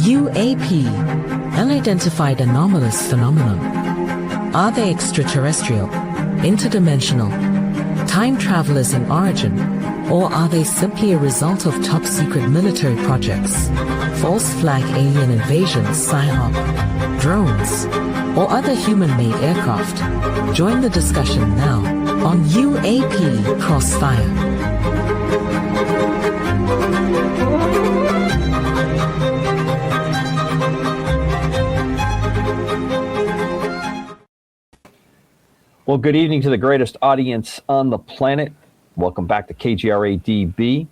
UAP, unidentified anomalous phenomenon. Are they extraterrestrial, interdimensional, time travelers in origin, or are they simply a result of top-secret military projects, false flag alien invasions, PSYOP, drones, or other human-made aircraft? Join the discussion now on UAP Cross Fire. Well, good evening to the greatest audience on the planet. Welcome back to KGRA-DB.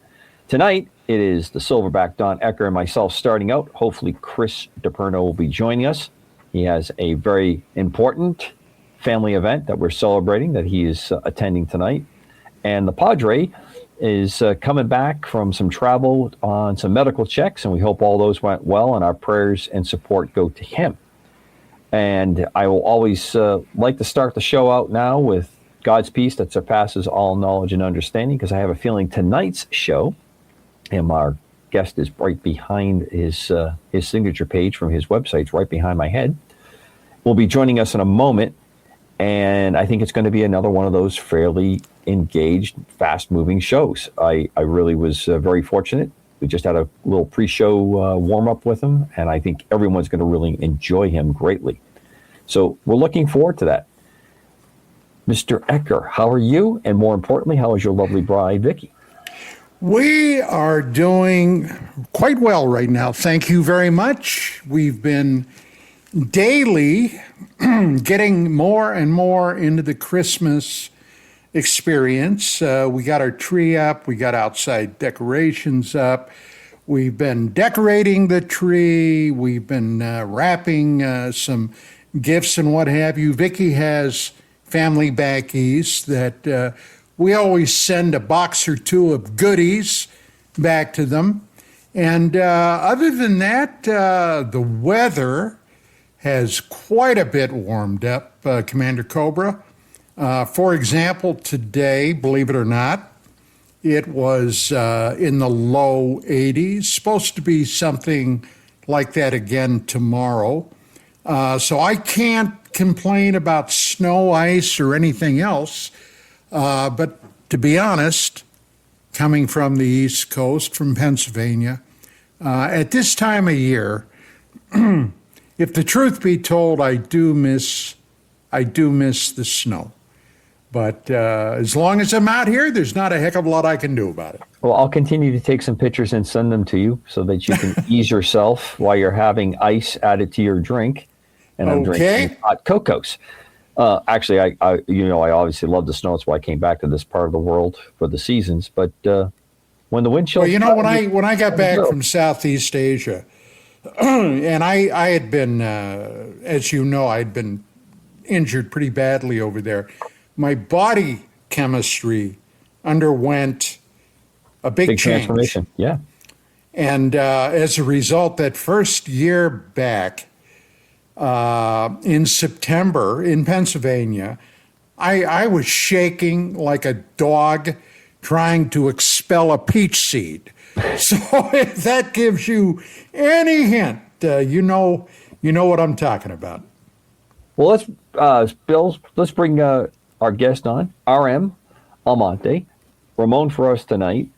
Tonight, it is the Silverback Don Ecker and myself starting out. Hopefully, Chris DiPerno will be joining us. He has a very important family event that we're celebrating that he is attending tonight. And the Padre is coming back from some travel on some medical checks, and we hope all those went well, and our prayers and support go to him. And I will always like to start the show out now with God's peace that surpasses all knowledge and understanding, because I have a feeling tonight's show, and our guest is right behind his signature page from his website, it's right behind my head, will be joining us in a moment. And I think it's going to be another one of those fairly engaged, fast-moving shows. I really was very fortunate. We just had a little pre-show warm-up with him, and I think everyone's going to really enjoy him greatly. So we're looking forward to that. Mr. Ecker, how are you? And more importantly, how is your lovely bride, Vicky? We are doing quite well right now. Thank you very much. We've been daily getting more and more into the Christmas experience. We got our tree up. We got outside decorations up. We've been decorating the tree. We've been wrapping some gifts and what have you. Vicky has family backies that we always send a box or two of goodies back to them. And other than that, the weather has quite a bit warmed up, Commander Cobra. For example, today, believe it or not, it was in the low 80s, supposed to be something like that again tomorrow. So I can't complain about snow, ice, or anything else. But to be honest, coming from the East Coast, from Pennsylvania, at this time of year, if the truth be told, I do miss the snow. But as long as I'm out here, there's not a heck of a lot I can do about it. Well, I'll continue to take some pictures and send them to you so that you can ease yourself while you're having ice added to your drink. And I'm drinking hot cocos. Actually, I obviously love the snow. That's why I came back to this part of the world for the seasons. But when the wind chills... Well, when I got back from Southeast Asia, and I had been, as you know, I'd been injured pretty badly over there. My body chemistry underwent a big change. Transformation, yeah. And as a result, that first year back in September in Pennsylvania, I was shaking like a dog trying to expel a peach seed. So if that gives you any hint, you know what I'm talking about. Well, let's bring our guest on, RM Almonte. Ramon for us tonight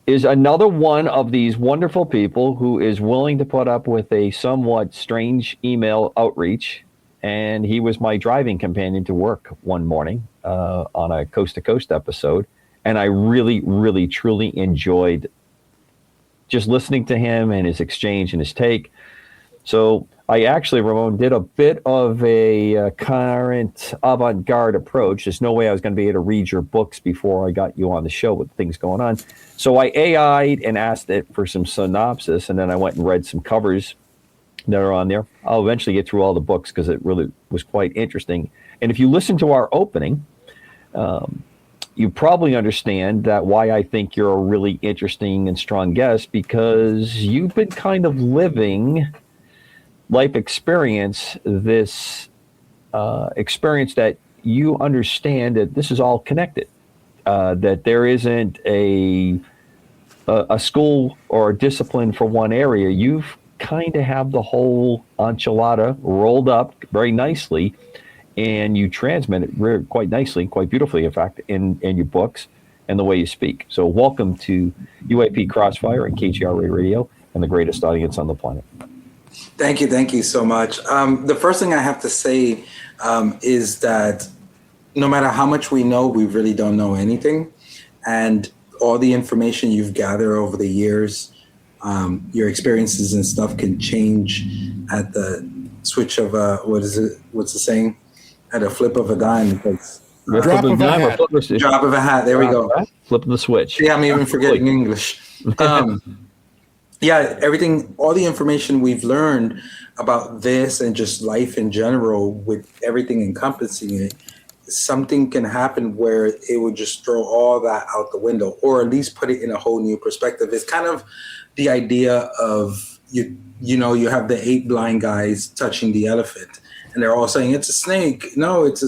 is another one of these wonderful people who is willing to put up with a somewhat strange email outreach. And he was my driving companion to work one morning on a Coast to Coast episode. And I really, really, truly enjoyed just listening to him and his exchange and his take. So I actually, Ramon, did a bit of a current avant-garde approach. There's no way I was going to be able to read your books before I got you on the show with things going on. So I AI'd and asked it for some synopsis, and then I went and read some covers that are on there. I'll eventually get through all the books because it really was quite interesting. And if you listen to our opening, you probably understand that why I think you're a really interesting and strong guest, because you've been kind of living life experience, this experience that you understand that this is all connected, that there isn't a school or a discipline for one area. You've kind of have the whole enchilada rolled up very nicely, and you transmit it quite nicely, quite beautifully, in fact, in your books and the way you speak. So welcome to UAP Cross Fire and KGRA Radio and the greatest audience on the planet. Thank you so much. The first thing I have to say is that no matter how much we know, we really don't know anything. And all the information you've gathered over the years, your experiences and stuff can change at the switch of what's the saying? At a flip of a dime. Drop of a hat. Drop of a hat. There we go. Flipping the switch. Yeah, I'm even forgetting English. Yeah, everything, all the information we've learned about this and just life in general, with everything encompassing it, something can happen where it would just throw all that out the window, or at least put it in a whole new perspective. It's kind of the idea of, you have the 8 blind guys touching the elephant, and they're all saying it's a snake. No, it's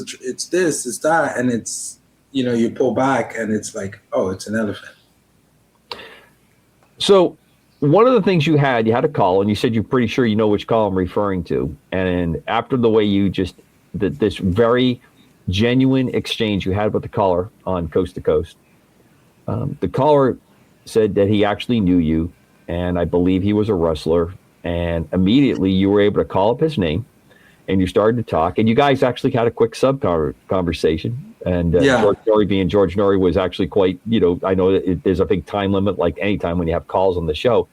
this, it's that, and it's, you pull back and it's like, oh, it's an elephant. So one of the things you had a call, and you said you're pretty sure you know which call I'm referring to. And after the way you just this very genuine exchange you had with the caller on Coast to Coast, the caller said that he actually knew you, and I believe he was a wrestler. And immediately you were able to call up his name, and you started to talk, and you guys actually had a quick conversation. And George Norrie, being George Norrie, was actually quite, I know that there's a big time limit, like any time when you have calls on the show.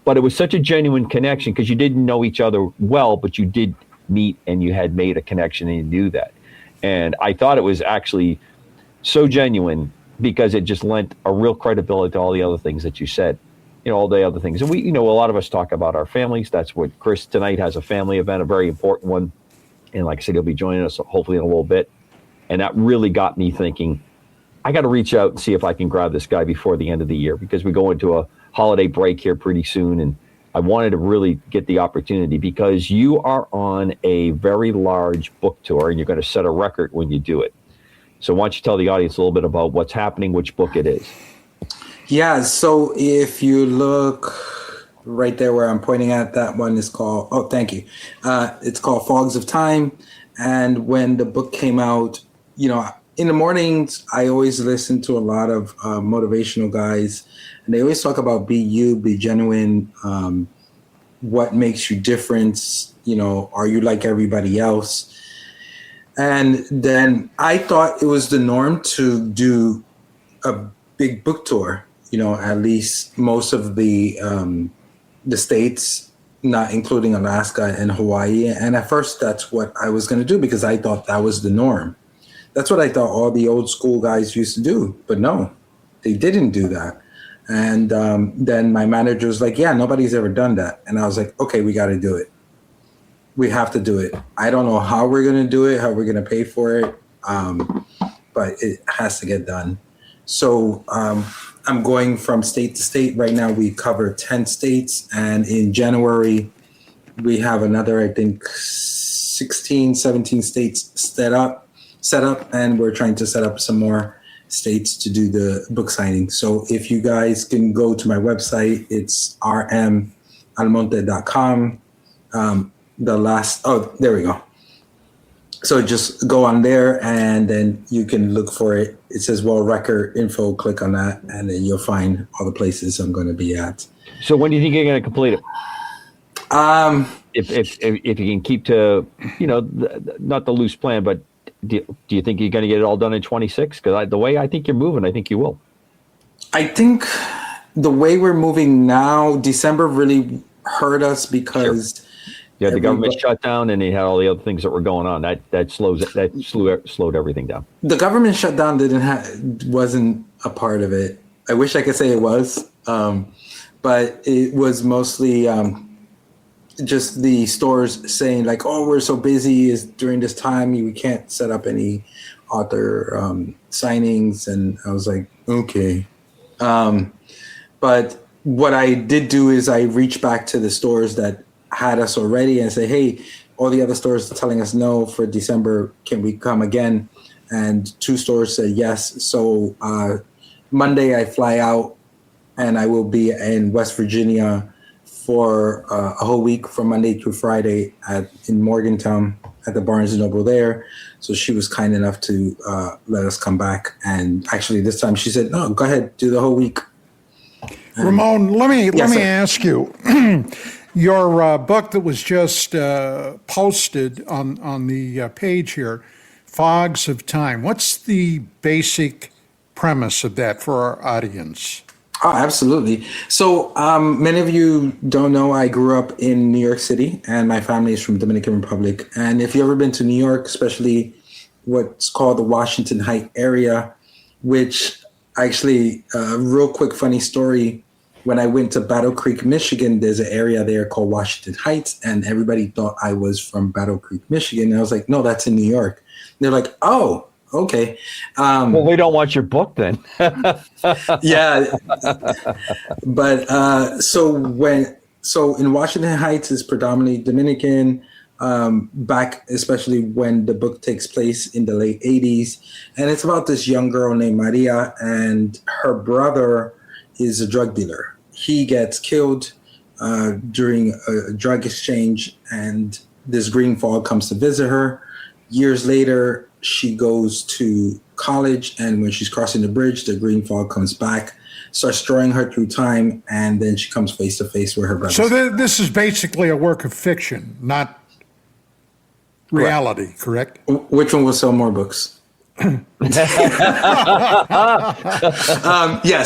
But it was such a genuine connection because you didn't know each other well, but you did meet and you had made a connection and you knew that. And I thought it was actually so genuine because it just lent a real credibility to all the other things that you said, all the other things. And we, a lot of us talk about our families. That's what Chris tonight has, a family event, a very important one. And like I said, he'll be joining us hopefully in a little bit. And that really got me thinking, I got to reach out and see if I can grab this guy before the end of the year, because we go into a holiday break here pretty soon. And I wanted to really get the opportunity because you are on a very large book tour and you're going to set a record when you do it. So why don't you tell the audience a little bit about what's happening, which book it is? Yeah, so if you look right there where I'm pointing at, that one is called, oh, thank you. It's called Fogs of Time. And when the book came out, in the mornings, I always listen to a lot of motivational guys, and they always talk about be you, be genuine, what makes you different, are you like everybody else? And then I thought it was the norm to do a big book tour, at least most of the states, not including Alaska and Hawaii. And at first that's what I was going to do because I thought that was the norm. That's what I thought all the old school guys used to do. But no, they didn't do that. And then my manager was like, yeah, nobody's ever done that. And I was like, okay, we got to do it. We have to do it. I don't know how we're going to do it, how we're going to pay for it, but it has to get done. So I'm going from state to state. Right now we cover 10 states. And in January, we have another, I think, 16, 17 states set up, and we're trying to set up some more states to do the book signing. So if you guys can go to my website, it's rmalmonte.com. There we go. So just go on there and then you can look for it. It says World Record Info, click on that, and then you'll find all the places I'm going to be at. So when do you think you're going to complete it? If you can keep to, not the loose plan, but do you think you're going to get it all done in 26? Because the way I think you're moving, I think you will. I think the way we're moving now, December really hurt us because yeah, the government shut down, and they had all the other things that were going on. That slowed everything down. The government shutdown wasn't a part of it. I wish I could say it was, but it was mostly just the stores saying like, "Oh, we're so busy during this time, we can't set up any author signings." And I was like, okay. But what I did do is I reached back to the stores that had us already and say, hey, all the other stores are telling us no for December. Can we come again? And 2 stores said yes. So Monday I fly out and I will be in West Virginia for a whole week from Monday through Friday in Morgantown at the Barnes and Noble there. So she was kind enough to let us come back. And actually this time she said, no, go ahead, do the whole week. Ramon, let me sir. ask you, your book that was just posted on the page here, Fogs of Time, what's the basic premise of that for our audience? Oh, absolutely. So many of you don't know, I grew up in New York City and my family is from Dominican Republic. And if you've ever been to New York, especially what's called the Washington Heights area, which actually, real quick funny story, when I went to Battle Creek, Michigan, there's an area there called Washington Heights, and everybody thought I was from Battle Creek, Michigan. And I was like, no, that's in New York. They're like, oh, okay. Well, we don't want your book then. Yeah. But so in Washington Heights is predominantly Dominican, back especially when the book takes place in the late 80s. And it's about this young girl named Maria, and her brother is a drug dealer. He gets killed during a drug exchange, and this green fog comes to visit her. Years later, she goes to college, and when she's crossing the bridge, the green fog comes back, starts drawing her through time, and then she comes face to face with her brother. So this is basically a work of fiction, not reality, correct? Which one will sell more books? Yes,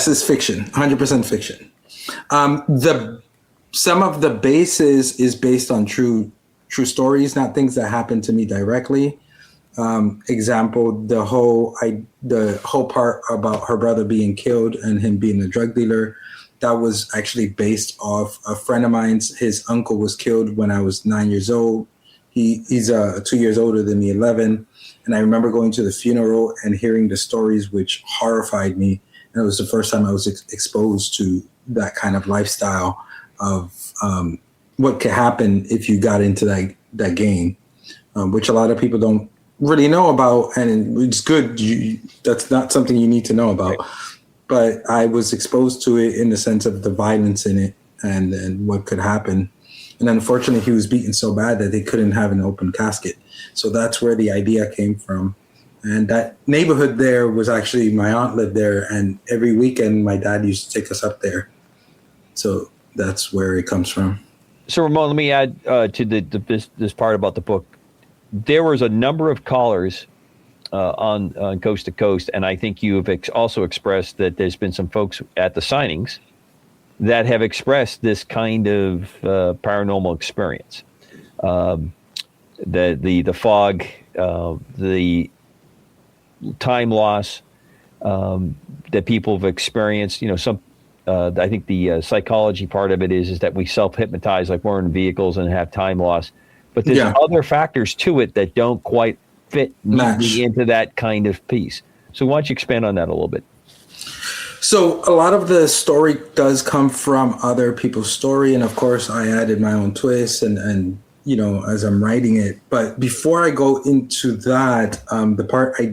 it's fiction, 100% fiction. Some of the basis is based on true stories, not things that happened to me directly. Example, the whole part about her brother being killed and him being a drug dealer, that was actually based off a friend of mine's. His uncle was killed when I was 9 years old. He's 2 years older than me, 11. And I remember going to the funeral and hearing the stories, which horrified me. And it was the first time I was exposed to that kind of lifestyle of what could happen if you got into that game, which a lot of people don't really know about. And it's good. That's not something you need to know about. Right. But I was exposed to it in the sense of the violence in it and what could happen. And unfortunately, he was beaten so bad that they couldn't have an open casket. So that's where the idea came from. And that neighborhood there was actually, my aunt lived there, and every weekend my dad used to take us up there. So that's where it comes from. So Ramon, let me add to this part about the book. There was a number of callers on Coast to Coast, and I think you have also expressed that there's been some folks at the signings that have expressed this kind of paranormal experience. The fog, the time loss that people have experienced. I think the psychology part of it is that we self-hypnotize, like we're in vehicles and have time loss. But there's other factors to it that don't quite fit neatly into that kind of piece. So why don't you expand on that a little bit? So a lot of the story does come from other people's story. And of course, I added my own twist and as I'm writing it. But before I go into that, the part I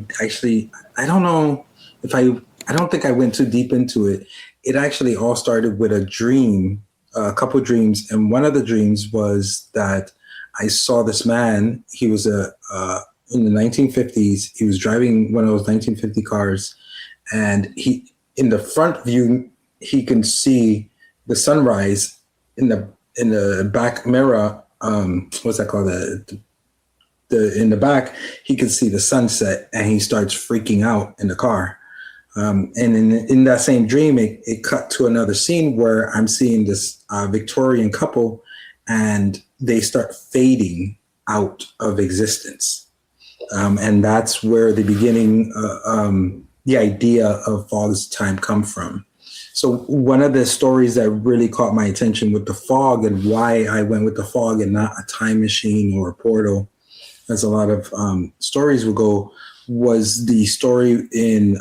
don't think I went too deep into it. It actually all started with a dream, a couple of dreams. And one of the dreams was that I saw this man. He was in the 1950s. He was driving one of those 1950 cars, and in the front view, he can see the sunrise. In the back mirror, what's that called? In the back, he can see the sunset, and he starts freaking out in the car. And in that same dream, it cut to another scene where I'm seeing this Victorian couple, and they start fading out of existence. And that's where the beginning, the idea of Fog's Time come from. So one of the stories that really caught my attention with the fog, and why I went with the fog and not a time machine or a portal, as a lot of stories will go, was the story in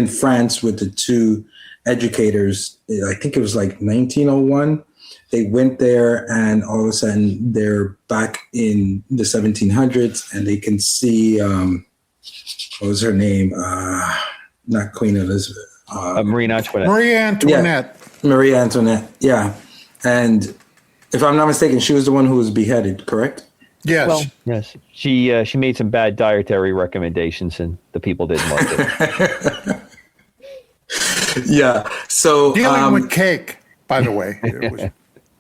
France with the two educators. I think it was like 1901. They went there, and all of a sudden they're back in the 1700s, and they can see, what was her name? Not Queen Elizabeth. Marie Antoinette. Marie Antoinette. Yeah, Marie Antoinette, yeah. And if I'm not mistaken, she was the one who was beheaded, correct? Yes. Well, yes, she made some bad dietary recommendations, and the people didn't like it. Yeah. So Dealing with cake, by the way. It was,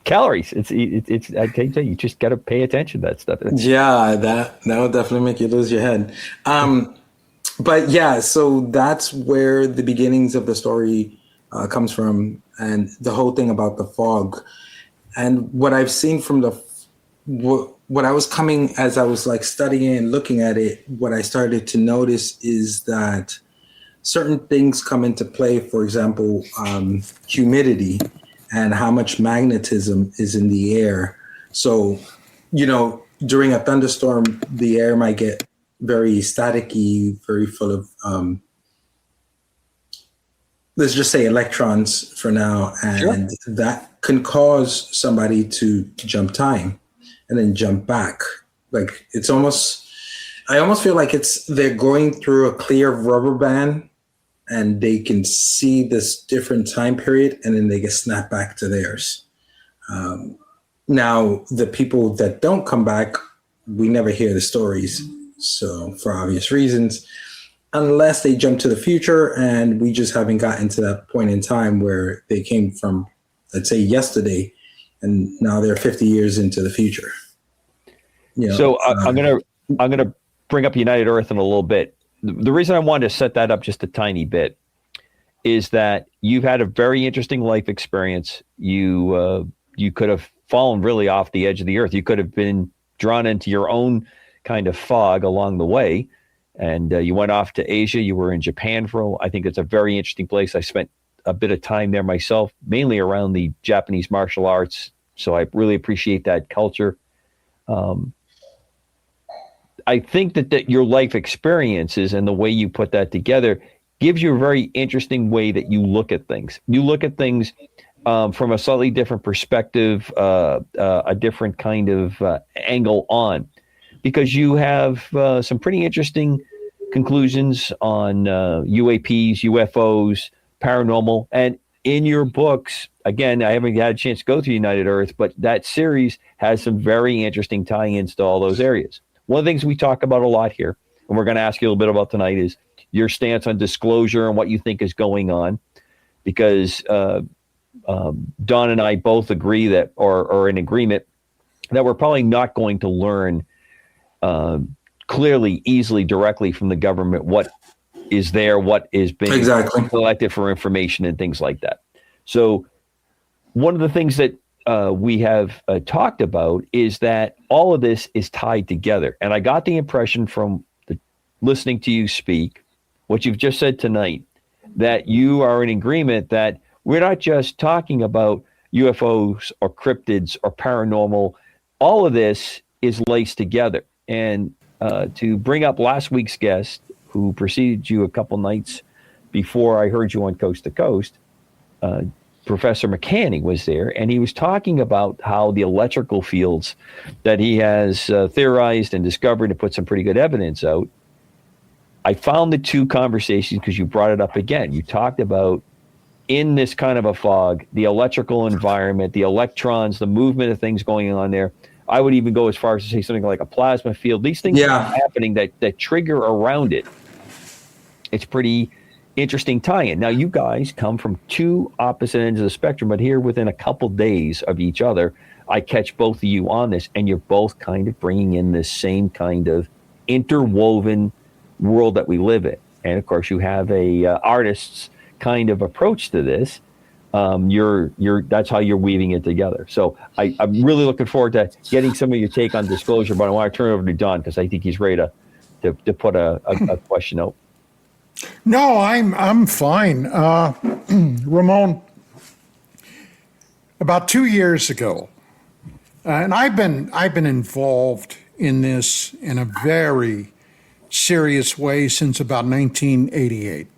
Calories. It's. I tell you, you just got to pay attention to that stuff. yeah, that would definitely make you lose your head. But yeah, so that's where the beginnings of the story comes from, and the whole thing about the fog. And what I've seen from what I was coming as I was like studying and looking at it, what I started to notice is that certain things come into play. For example, humidity and how much magnetism is in the air. So, during a thunderstorm, the air might get very staticky, very full of, let's just say electrons for now. And that can cause somebody to jump time and then jump back. Like I almost feel like they're going through a clear rubber band and they can see this different time period and then they get snapped back to theirs. Now, the people that don't come back, we never hear the stories. So for obvious reasons, unless they jump to the future and we just haven't gotten to that point in time where they came from, let's say, yesterday, and now they're 50 years into the future. So I'm gonna bring up United Earth in a little bit. The reason I wanted to set that up just a tiny bit is that you've had a very interesting life experience. You could have fallen really off the edge of the earth. You could have been drawn into your own kind of fog along the way, and you went off to Asia. You were in Japan I think it's a very interesting place. I spent a bit of time there myself, mainly around the Japanese martial arts. So I really appreciate that culture. I think that your life experiences and the way you put that together gives you a very interesting way that you look at things. You look at things from a slightly different perspective, a different kind of angle on, because you have some pretty interesting conclusions on UAPs, UFOs, paranormal. And in your books, again, I haven't had a chance to go through United Earth, but that series has some very interesting tie-ins to all those areas. One of the things we talk about a lot here, and we're going to ask you a little bit about tonight, is your stance on disclosure and what you think is going on, because Don and I both agree that, or in agreement, that we're probably not going to learn clearly, easily, directly from the government what is there, what is being collected for information and things like that. So one of the things that we have talked about is that all of this is tied together. And I got the impression from listening to you speak, what you've just said tonight, that you are in agreement that we're not just talking about UFOs or cryptids or paranormal. All of this is laced together. And to bring up last week's guest, who preceded you a couple nights before I heard you on Coast to Coast, Professor McCanny was there, and he was talking about how the electrical fields that he has theorized and discovered and put some pretty good evidence out. I found the two conversations because you brought it up again. You talked about, in this kind of a fog, the electrical environment, the electrons, the movement of things going on there. I would even go as far as to say something like a plasma field. These things are happening that trigger around it. It's pretty interesting tie-in. Now, you guys come from two opposite ends of the spectrum, but here within a couple days of each other, I catch both of you on this, and you're both kind of bringing in this same kind of interwoven world that we live in. And of course, you have a artist's kind of approach to this. That's how you're weaving it together. So I'm really looking forward to getting some of your take on disclosure, but I want to turn it over to Don because I think he's ready to put a question out. no, I'm fine. Ramon, about 2 years ago, and I've been involved in this in a very serious way since about 1988.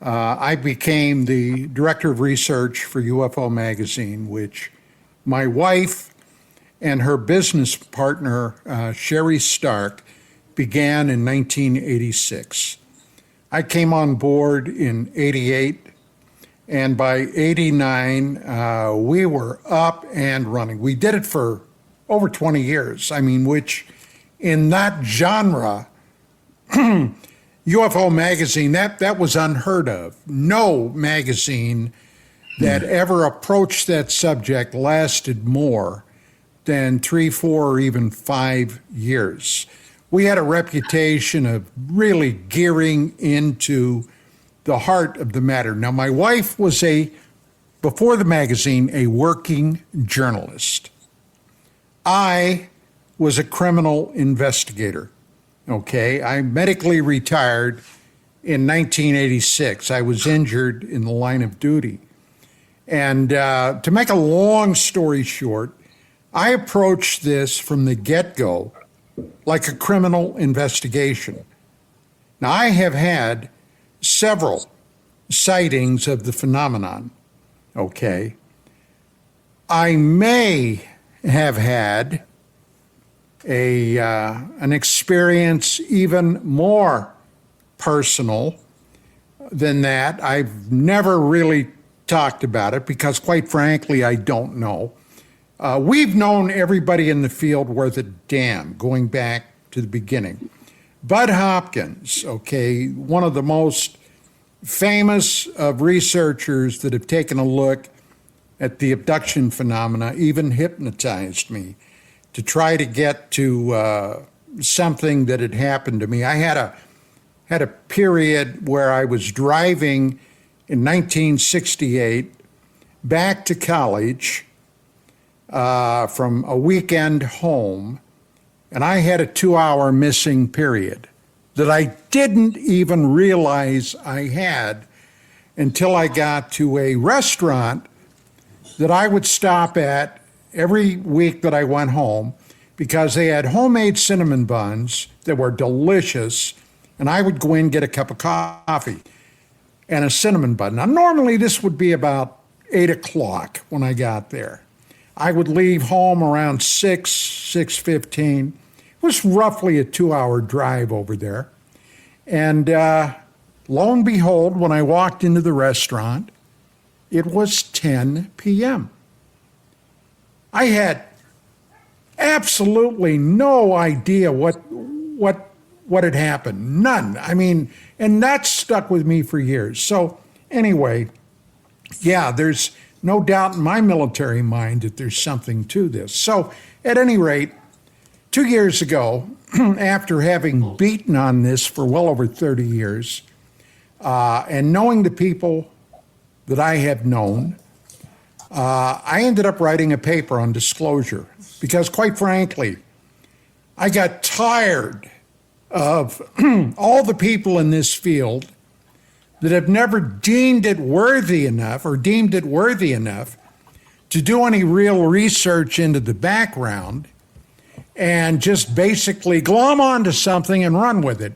I became the director of research for UFO Magazine, which my wife and her business partner, Sherry Stark, began in 1986. I came on board in 88, And by 89, we were up and running. We did it for over 20 years. I mean, which in that genre, UFO magazine, that was unheard of. No magazine that ever approached that subject lasted more than 3, 4, or even 5 years. We had a reputation of really gearing into the heart of the matter. Now, my wife was before the magazine, a working journalist. I was a criminal investigator. Okay, I medically retired in 1986. I was injured in the line of duty. And to make a long story short, I approached this from the get-go like a criminal investigation. Now, I have had several sightings of the phenomenon, okay? I may have had an experience even more personal than that. I've never really talked about it because, quite frankly, I don't know. We've known everybody in the field worth a damn going back to the beginning. Bud Hopkins, okay, one of the most famous of researchers that have taken a look at the abduction phenomena, even hypnotized me to try to get to something that had happened to me. I had a period where I was driving in 1968 back to college from a weekend home, and I had a 2-hour missing period that I didn't even realize I had until I got to a restaurant that I would stop at every week that I went home because they had homemade cinnamon buns that were delicious, and I would go in and get a cup of coffee and a cinnamon bun. Now, normally this would be about 8 o'clock when I got there. I would leave home around 6:15. It was roughly a 2-hour drive over there. And lo and behold, when I walked into the restaurant, it was 10 p.m. I had absolutely no idea what had happened. None. I mean, and that stuck with me for years. So anyway, yeah, there's no doubt in my military mind that there's something to this. So at any rate, 2 years ago, after having beaten on this for well over 30 years, and knowing the people that I have known, I ended up writing a paper on disclosure because, quite frankly, I got tired of all the people in this field that have never deemed it worthy enough to do any real research into the background and just basically glom onto something and run with it.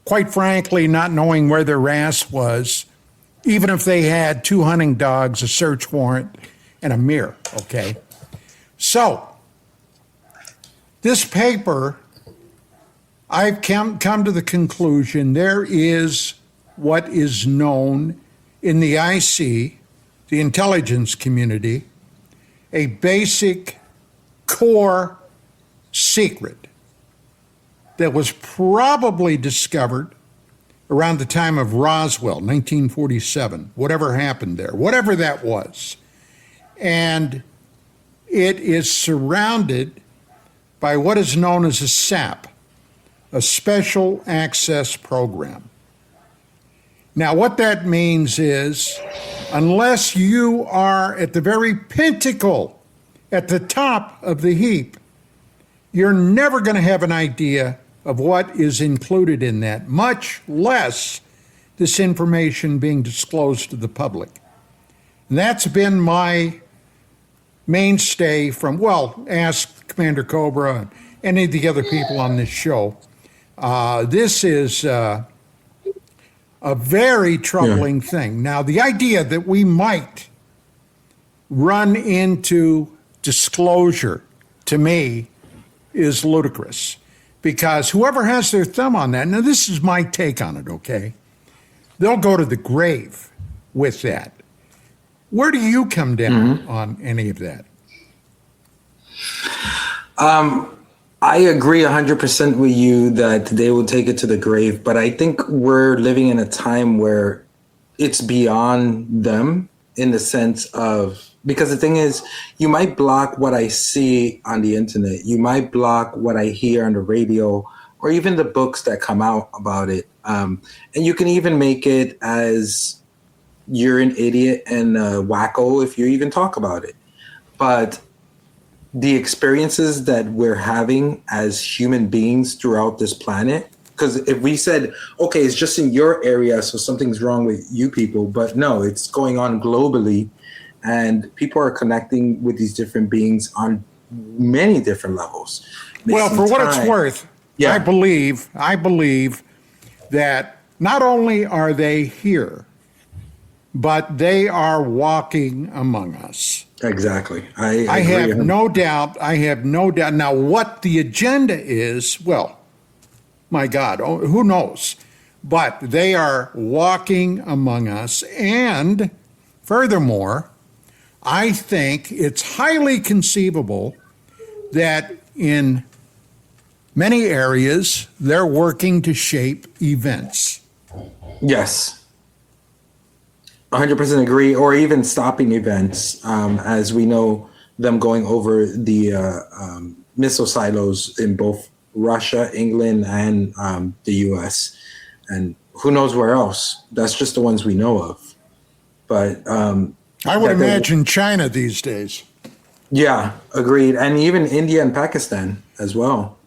Quite frankly, not knowing where their ass was, even if they had 2 hunting dogs, a search warrant, and a mirror, okay? So, this paper, I've come to the conclusion there is what is known in the IC, the intelligence community, a basic core secret that was probably discovered around the time of Roswell, 1947, whatever happened there, whatever that was. And it is surrounded by what is known as a SAP, a Special Access Program. Now, what that means is, unless you are at the very pinnacle, at the top of the heap, you're never going to have an idea of what is included in that, much less this information being disclosed to the public. And that's been my mainstay from, well, ask Commander Cobra and any of the other people on this show. This is a very troubling thing. Now, the idea that we might run into disclosure, to me, is ludicrous. Because whoever has their thumb on that, now this is my take on it, okay? They'll go to the grave with that. Where do you come down on any of that? I agree 100% with you that they will take it to the grave, but I think we're living in a time where it's beyond them in the sense of, because the thing is, you might block what I see on the internet, you might block what I hear on the radio, or even the books that come out about it. And you can even make it as you're an idiot and a wacko if you even talk about it. But the experiences that we're having as human beings throughout this planet, because if we said, okay, it's just in your area, so something's wrong with you people, but no, it's going on globally, and people are connecting with these different beings on many different levels. Well, for what it's worth, Yeah. I believe that not only are they here, but they are walking among us. Exactly. I have no doubt. Now, what the agenda is, well, my God, who knows? But they are walking among us. And furthermore, I think it's highly conceivable that in many areas, they're working to shape events. Yes. 100% agree, or even stopping events, as we know them going over the missile silos in both Russia, England, and the U.S. And who knows where else? That's just the ones we know of. But I would imagine China these days. Yeah, agreed. And even India and Pakistan as well.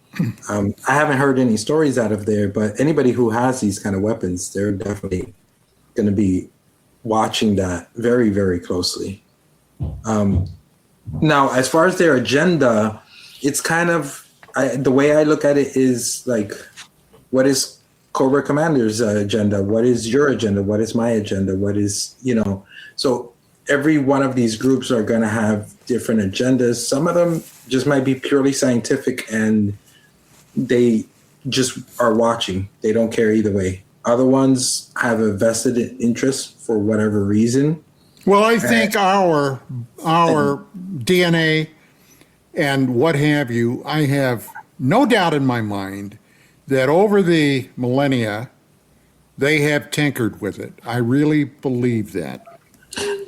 I haven't heard any stories out of there, but anybody who has these kind of weapons, they're definitely going to be watching that very, very closely. Now, as far as their agenda, it's kind of, the way I look at it is like, what is Cobra Commander's agenda? What is your agenda? What is my agenda? What is, so every one of these groups are going to have different agendas. Some of them just might be purely scientific and they just are watching. They don't care either way. Other ones have a vested interest for whatever reason. Well, I think our DNA and what have you, I have no doubt in my mind that over the millennia, they have tinkered with it. I really believe that.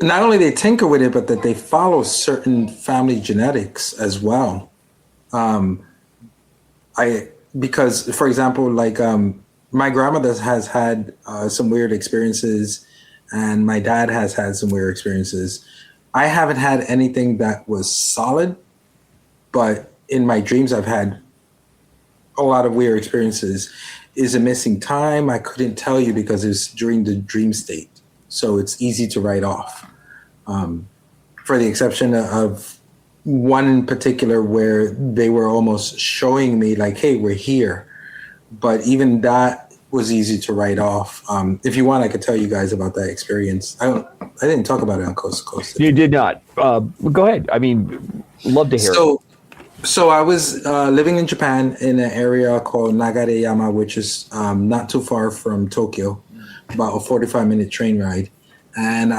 Not only they tinker with it, but that they follow certain family genetics as well. Because, for example, like my grandmother has had some weird experiences, and my dad has had some weird experiences. I haven't had anything that was solid, but in my dreams, I've had a lot of weird experiences. Is it missing time? I couldn't tell you because it's during the dream state. So it's easy to write off. For the exception of one in particular where they were almost showing me like, hey, we're here. But even that was easy to write off. If you want, I could tell you guys about that experience. I didn't talk about it on Coast to Coast. You did not. Go ahead. I mean, love to hear it. So I was living in Japan in an area called Nagareyama, which is not too far from Tokyo, about a 45-minute train ride. And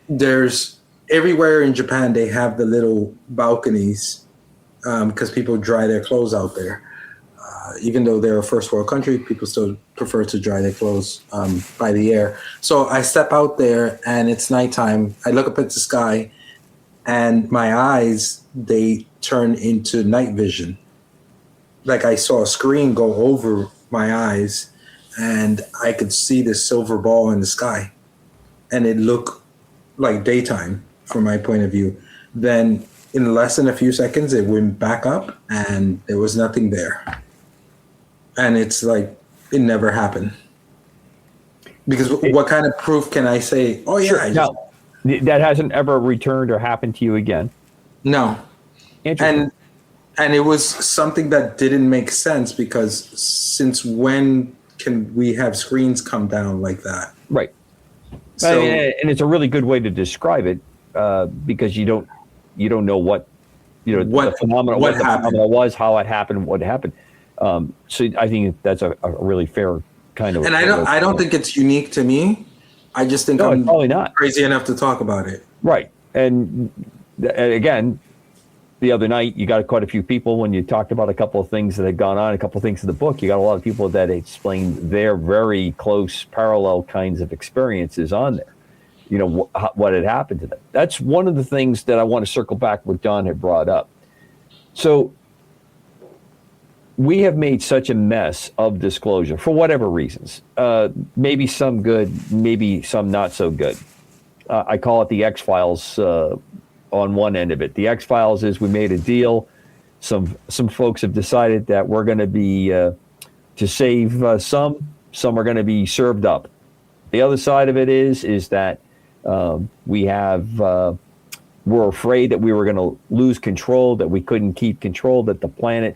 there's everywhere in Japan, they have the little balconies because people dry their clothes out there. Even though they're a first world country, people still prefer to dry their clothes by the air. So I step out there and it's nighttime. I look up at the sky and my eyes, they turn into night vision. Like I saw a screen go over my eyes and I could see this silver ball in the sky. And it looked like daytime from my point of view. Then in less than a few seconds, it went back up and there was nothing there. And it's like, it never happened. Because what kind of proof can I say? Oh, yeah. Sure. No, that hasn't ever returned or happened to you again? No. Interesting. And it was something that didn't make sense because since when can we have screens come down like that? Right. So, and it's a really good way to describe it because you don't know what the phenomenon was, how it happened, what happened. So I think that's a really fair kind of. And I don't think it's unique to me. I just think No, it's I'm probably not. crazy enough to talk about it. Right. And again, the other night, you got quite a few people when you talked about a couple of things that had gone on, a couple of things in the book. You got a lot of people that explained their very close parallel kinds of experiences on there. You know, what had happened to them. That's one of the things that I want to circle back what Don had brought up. So we have made such a mess of disclosure for whatever reasons. Maybe some good, maybe some not so good. I call it the X-Files on one end of it. The X-Files is we made a deal. Some folks have decided that we're going to be, to save some are going to be served up. The other side of it is that we're afraid that we were going to lose control, that we couldn't keep control, that the planet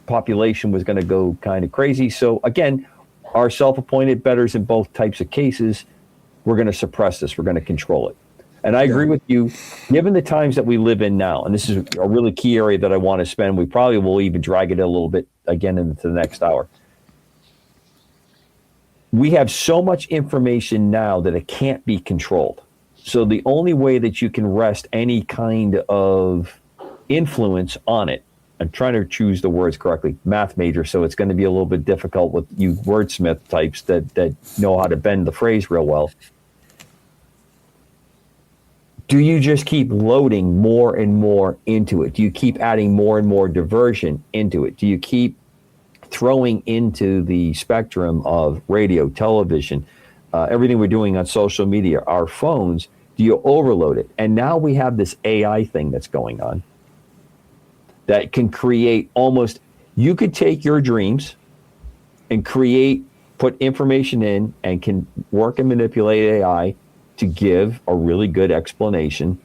population was going to go kind of crazy. So again, our self-appointed betters in both types of cases, we're going to suppress this. We're going to control it. And I agree with you, given the times that we live in now, and this is a really key area that I want to spend, we probably will even drag it a little bit again into the next hour. We have so much information now that it can't be controlled. So the only way that you can wrest any kind of influence on it, I'm trying to choose the words correctly, math major, so it's going to be a little bit difficult with you wordsmith types that know how to bend the phrase real well. Do you just keep loading more and more into it? Do you keep adding more and more diversion into it? Do you keep throwing into the spectrum of radio, television, everything we're doing on social media, our phones? Do you overload it? And now we have this AI thing that's going on that can create almost, you could take your dreams and put information in and can work and manipulate AI to give a really good explanation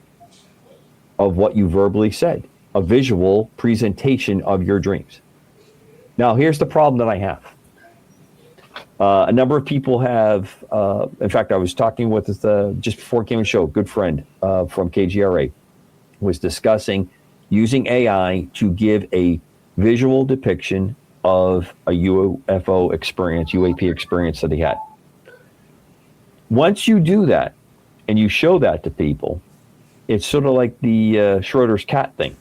of what you verbally said, a visual presentation of your dreams. Now, here's the problem that I have. A number of people have, in fact, I was talking with, just before it came on the show, a good friend from KGRA was discussing using AI to give a visual depiction of a UFO experience, UAP experience that he had. Once you do that, and you show that to people, it's sort of like the Schroeder's cat thing.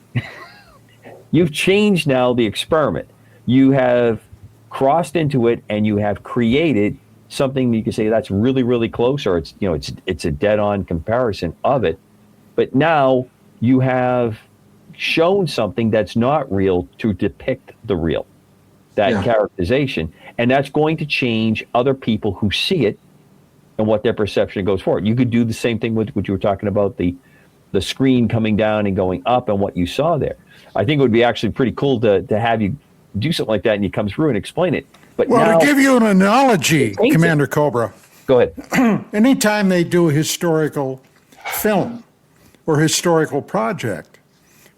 You've changed now the experiment. You have crossed into it, and you have created something you can say that's really, really close, or it's a dead-on comparison of it. But now you have shown something that's not real to depict the real, that characterization, and that's going to change other people who see it and what their perception goes forward. You could do the same thing with what you were talking about, the screen coming down and going up and what you saw there. I think it would be actually pretty cool to have you do something like that and you come through and explain it. But well, now, to give you an analogy, Commander Cobra, go ahead. Anytime they do a historical film or historical project,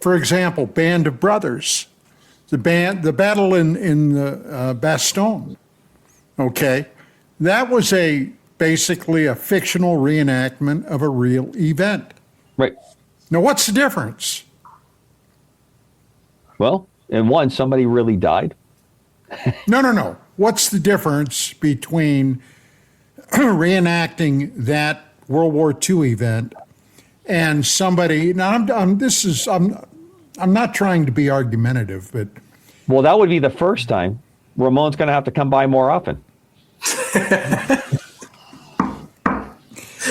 for example, Band of Brothers, the battle in the Bastogne, okay, that was basically a fictional reenactment of a real event. Right. Now, what's the difference? Well, in one, somebody really died. No. What's the difference between reenacting that World War II event and somebody? Now, I'm not trying to be argumentative, but well, that would be the first time. Ramon's going to have to come by more often.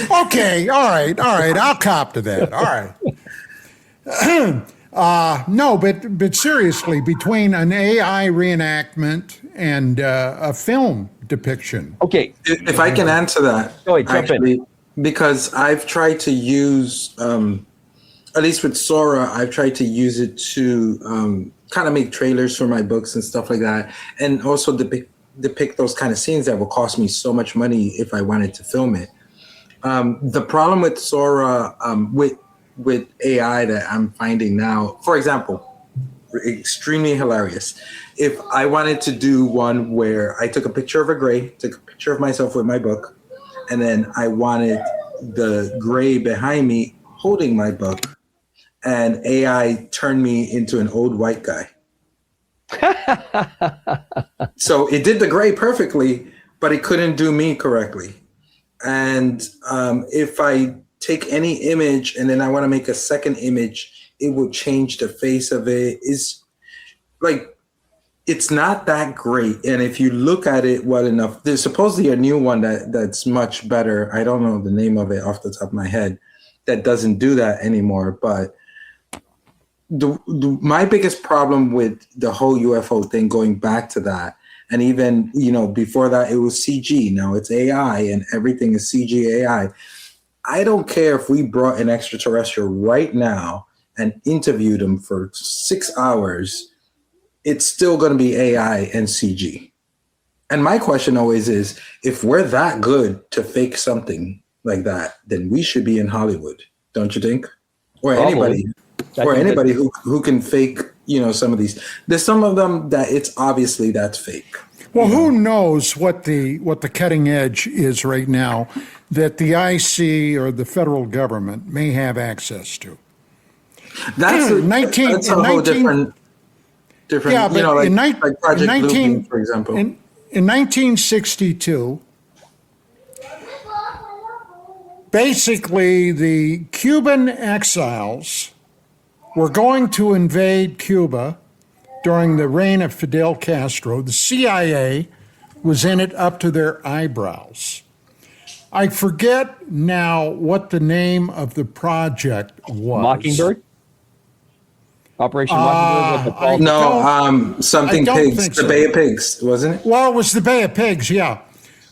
Okay, all right, I'll cop to that. All right. No, but seriously, between an AI reenactment and a film depiction. Okay. If I can answer that, go ahead, jump in. Because I've tried to use, at least with Sora, I've tried to use it to kind of make trailers for my books and stuff like that, and also depict those kind of scenes that will cost me so much money if I wanted to film it. The problem with Sora, with AI that I'm finding now, for example, extremely hilarious. If I wanted to do one where I took a picture of a gray, took a picture of myself with my book, and then I wanted the gray behind me holding my book, and AI turned me into an old white guy. So it did the gray perfectly, but it couldn't do me correctly. And if I take any image and then I want to make a second image, it will change the face of it. Is like, it's not that great. And if you look at it well enough, there's supposedly a new one that's much better. I don't know the name of it off the top of my head, that doesn't do that anymore. But my biggest problem with the whole UFO thing, going back to that, and even, before that, it was CG. Now it's AI and everything is CG AI. I don't care if we brought an extraterrestrial right now and interviewed them for 6 hours. It's still going to be AI and CG. And my question always is, if we're that good to fake something like that, then we should be in Hollywood, don't you think? Or Probably. anybody who can fake, some of these. There's some of them that it's obviously that's fake. Well, who knows what the cutting edge is right now that the IC or the federal government may have access to? That's a whole different. Yeah, but like Project Bluebeam, for example. In 1962, basically the Cuban exiles were going to invade Cuba during the reign of Fidel Castro. The CIA was in it up to their eyebrows. I forget now what the name of the project was. Mockingbird? Operation Mockingbird? Something pigs. The Bay of Pigs, wasn't it? Well, it was the Bay of Pigs, yeah.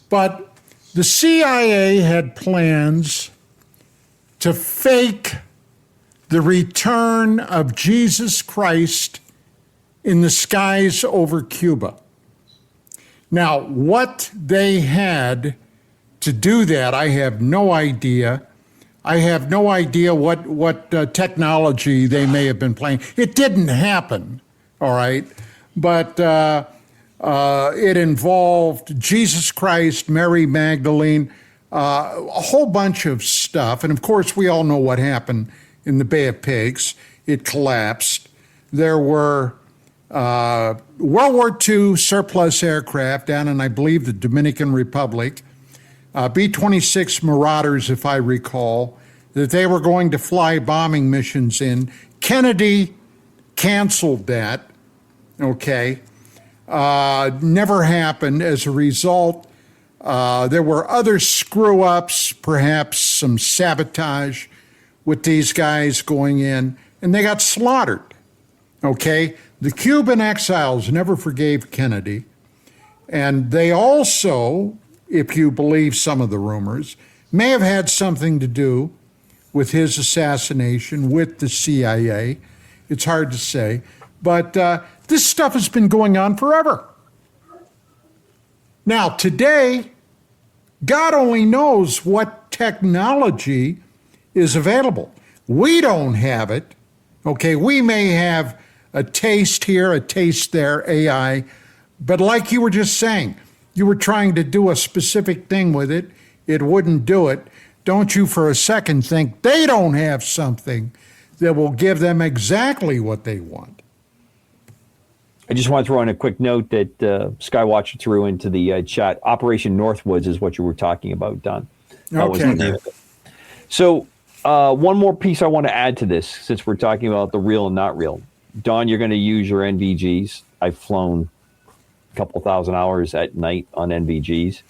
But the CIA had plans to fake the return of Jesus Christ in the skies over Cuba. Now, what they had to do that, I have no idea. I have no idea what technology they may have been playing. It didn't happen, all right? But it involved Jesus Christ, Mary Magdalene, a whole bunch of stuff. And of course, we all know what happened in the Bay of Pigs. It collapsed. There were World War II surplus aircraft down in, I believe, the Dominican Republic, B-26 Marauders, if I recall, that they were going to fly bombing missions in. Kennedy canceled that, okay? Never happened. As a result, there were other screw-ups, perhaps some sabotage with these guys going in, and they got slaughtered, okay? The Cuban exiles never forgave Kennedy, and they also, if you believe some of the rumors, may have had something to do with his assassination with the CIA. It's hard to say, but this stuff has been going on forever. Now, today, God only knows what technology is available. We don't have it, okay? We may have a taste here, a taste there, AI, but like you were just saying, you were trying to do a specific thing with it, it wouldn't do it. Don't you for a second think they don't have something that will give them exactly what they want. I just want to throw in a quick note that Skywatcher threw into the chat. Operation Northwoods is what you were talking about, Don. That was the name of it. So one more piece I want to add to this, since we're talking about the real and not real. Don, you're going to use your NVGs. I've flown a couple thousand hours at night on NVGs.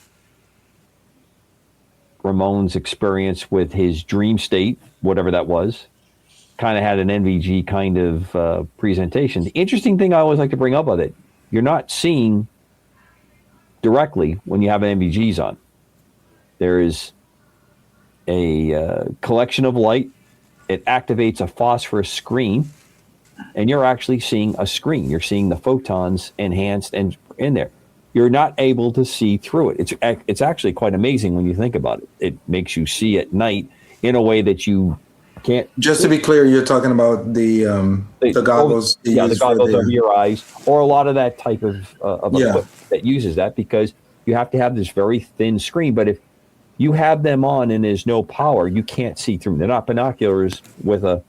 Ramon's experience with his dream state, whatever that was, kind of had an NVG kind of presentation. The interesting thing I always like to bring up with it, you're not seeing directly when you have an NVGs on. There is a collection of light. It activates a phosphorus screen, and you're actually seeing a screen. You're seeing the photons enhanced and in there. You're not able to see through it. It's actually quite amazing when you think about it. It makes you see at night in a way that you can't. Just to be clear, you're talking about the goggles. The goggles over your eyes, or a lot of that type of equipment that uses that, because you have to have this very thin screen. But if you have them on and there's no power, you can't see through them. They're not binoculars with a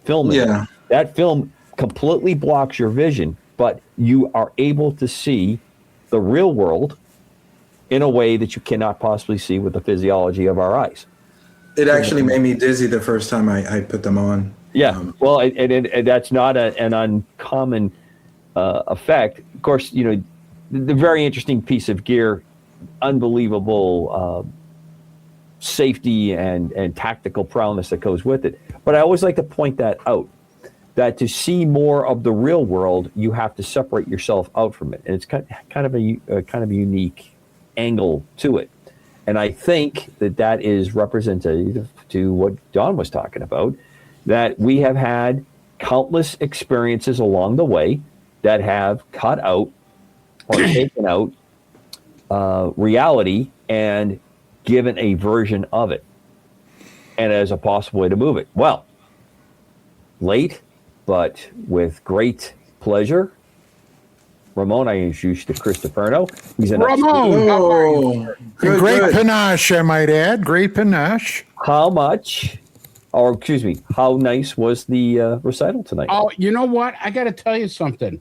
film in them. That film completely blocks your vision, but you are able to see the real world in a way that you cannot possibly see with the physiology of our eyes. It actually made me dizzy the first time I put them on. Yeah, well, and that's not an uncommon effect. Of course, the very interesting piece of gear, unbelievable safety and tactical prowess that goes with it. But I always like to point that out, that to see more of the real world, you have to separate yourself out from it, and it's kind of a unique angle to it. And I think that is representative to what Don was talking about, that we have had countless experiences along the way that have cut out or taken out reality and given a version of it, and as a possible way to move it. Well, late, but with great pleasure, Ramon, I introduced to Chris DeFerno. He's an Ramon, great panache, I might add. Great panache. How nice was the recital tonight? Oh, you know what? I got to tell you something.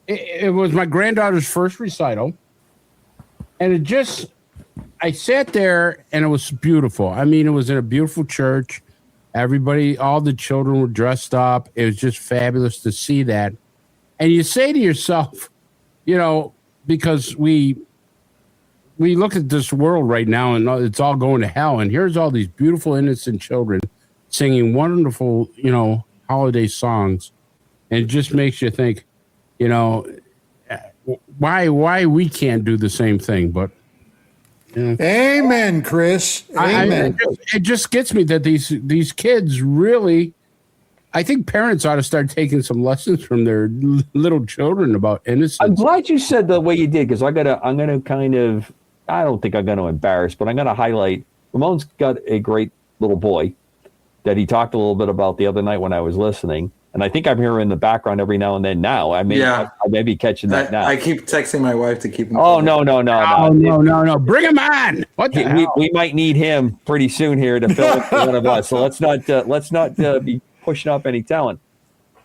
It was my granddaughter's first recital, and I sat there, and it was beautiful. I mean, it was in a beautiful church. Everybody, all the children were dressed up. It was just fabulous to see that. And you say to yourself, because we look at this world right now and it's all going to hell. And here's all these beautiful, innocent children singing wonderful, holiday songs. And it just makes you think, why we can't do the same thing. But amen, Chris. Amen. It just gets me that these kids really, I think parents ought to start taking some lessons from their little children about innocence. I'm glad you said the way you did, because I'm gonna kind of, I don't think I'm gonna embarrass, but I'm gonna highlight. Ramon's got a great little boy that he talked a little bit about the other night when I was listening, and I think I'm hearing in the background every now and then. Now I may be catching that now. I keep texting my wife to keep him. Oh no! Bring him on. What the hell? We might need him pretty soon here to fill in for one of us. So let's not be pushing up any talent.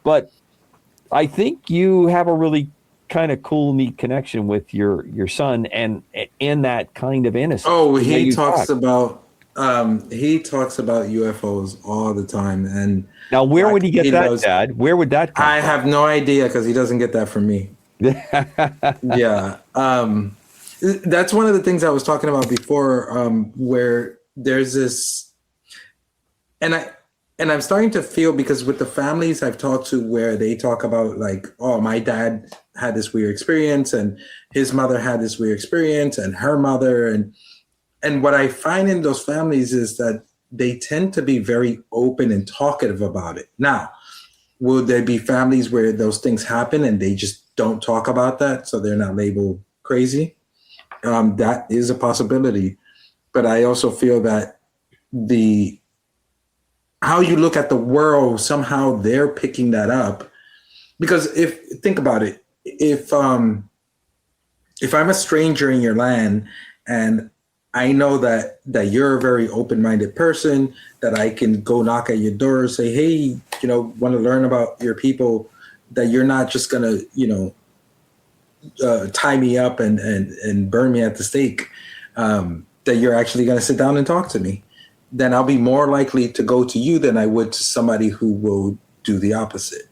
But I think you have a really kind of cool, neat connection with your son and that kind of innocence. Oh, he talks about UFOs all the time. And now, where would he get that, Dad? Where would that come from? have no idea, because he doesn't get that from me. Yeah. That's one of the things I was talking about before, where there's this, and I'm starting to feel, because with the families I've talked to where they talk about like, oh, my dad had this weird experience and his mother had this weird experience and her mother. And what I find in those families is that they tend to be very open and talkative about it. Now, will there be families where those things happen and they just don't talk about that, so they're not labeled crazy? That is a possibility. But I also feel that how you look at the world, somehow they're picking that up. Because think about it, if I'm a stranger in your land and I know that you're a very open-minded person, that I can go knock at your door and say, hey, want to learn about your people, that you're not just gonna, tie me up and burn me at the stake, that you're actually gonna sit down and talk to me, then I'll be more likely to go to you than I would to somebody who will do the opposite,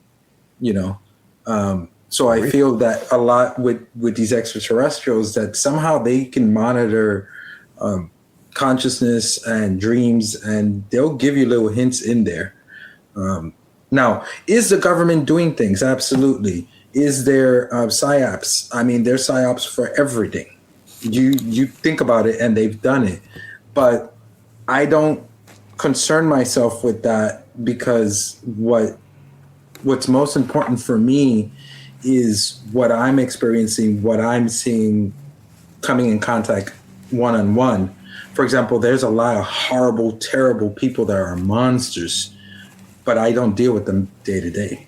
So I feel that a lot with these extraterrestrials, that somehow they can monitor consciousness and dreams, and they'll give you little hints in there. Now, is the government doing things? Absolutely. Is there psyops? I mean, there's psyops for everything. You think about it, and they've done it. But I don't concern myself with that, because what's most important for me is what I'm experiencing, what I'm seeing, coming in contact one-on-one. For example, there's a lot of horrible, terrible people that are monsters, but I don't deal with them day to day.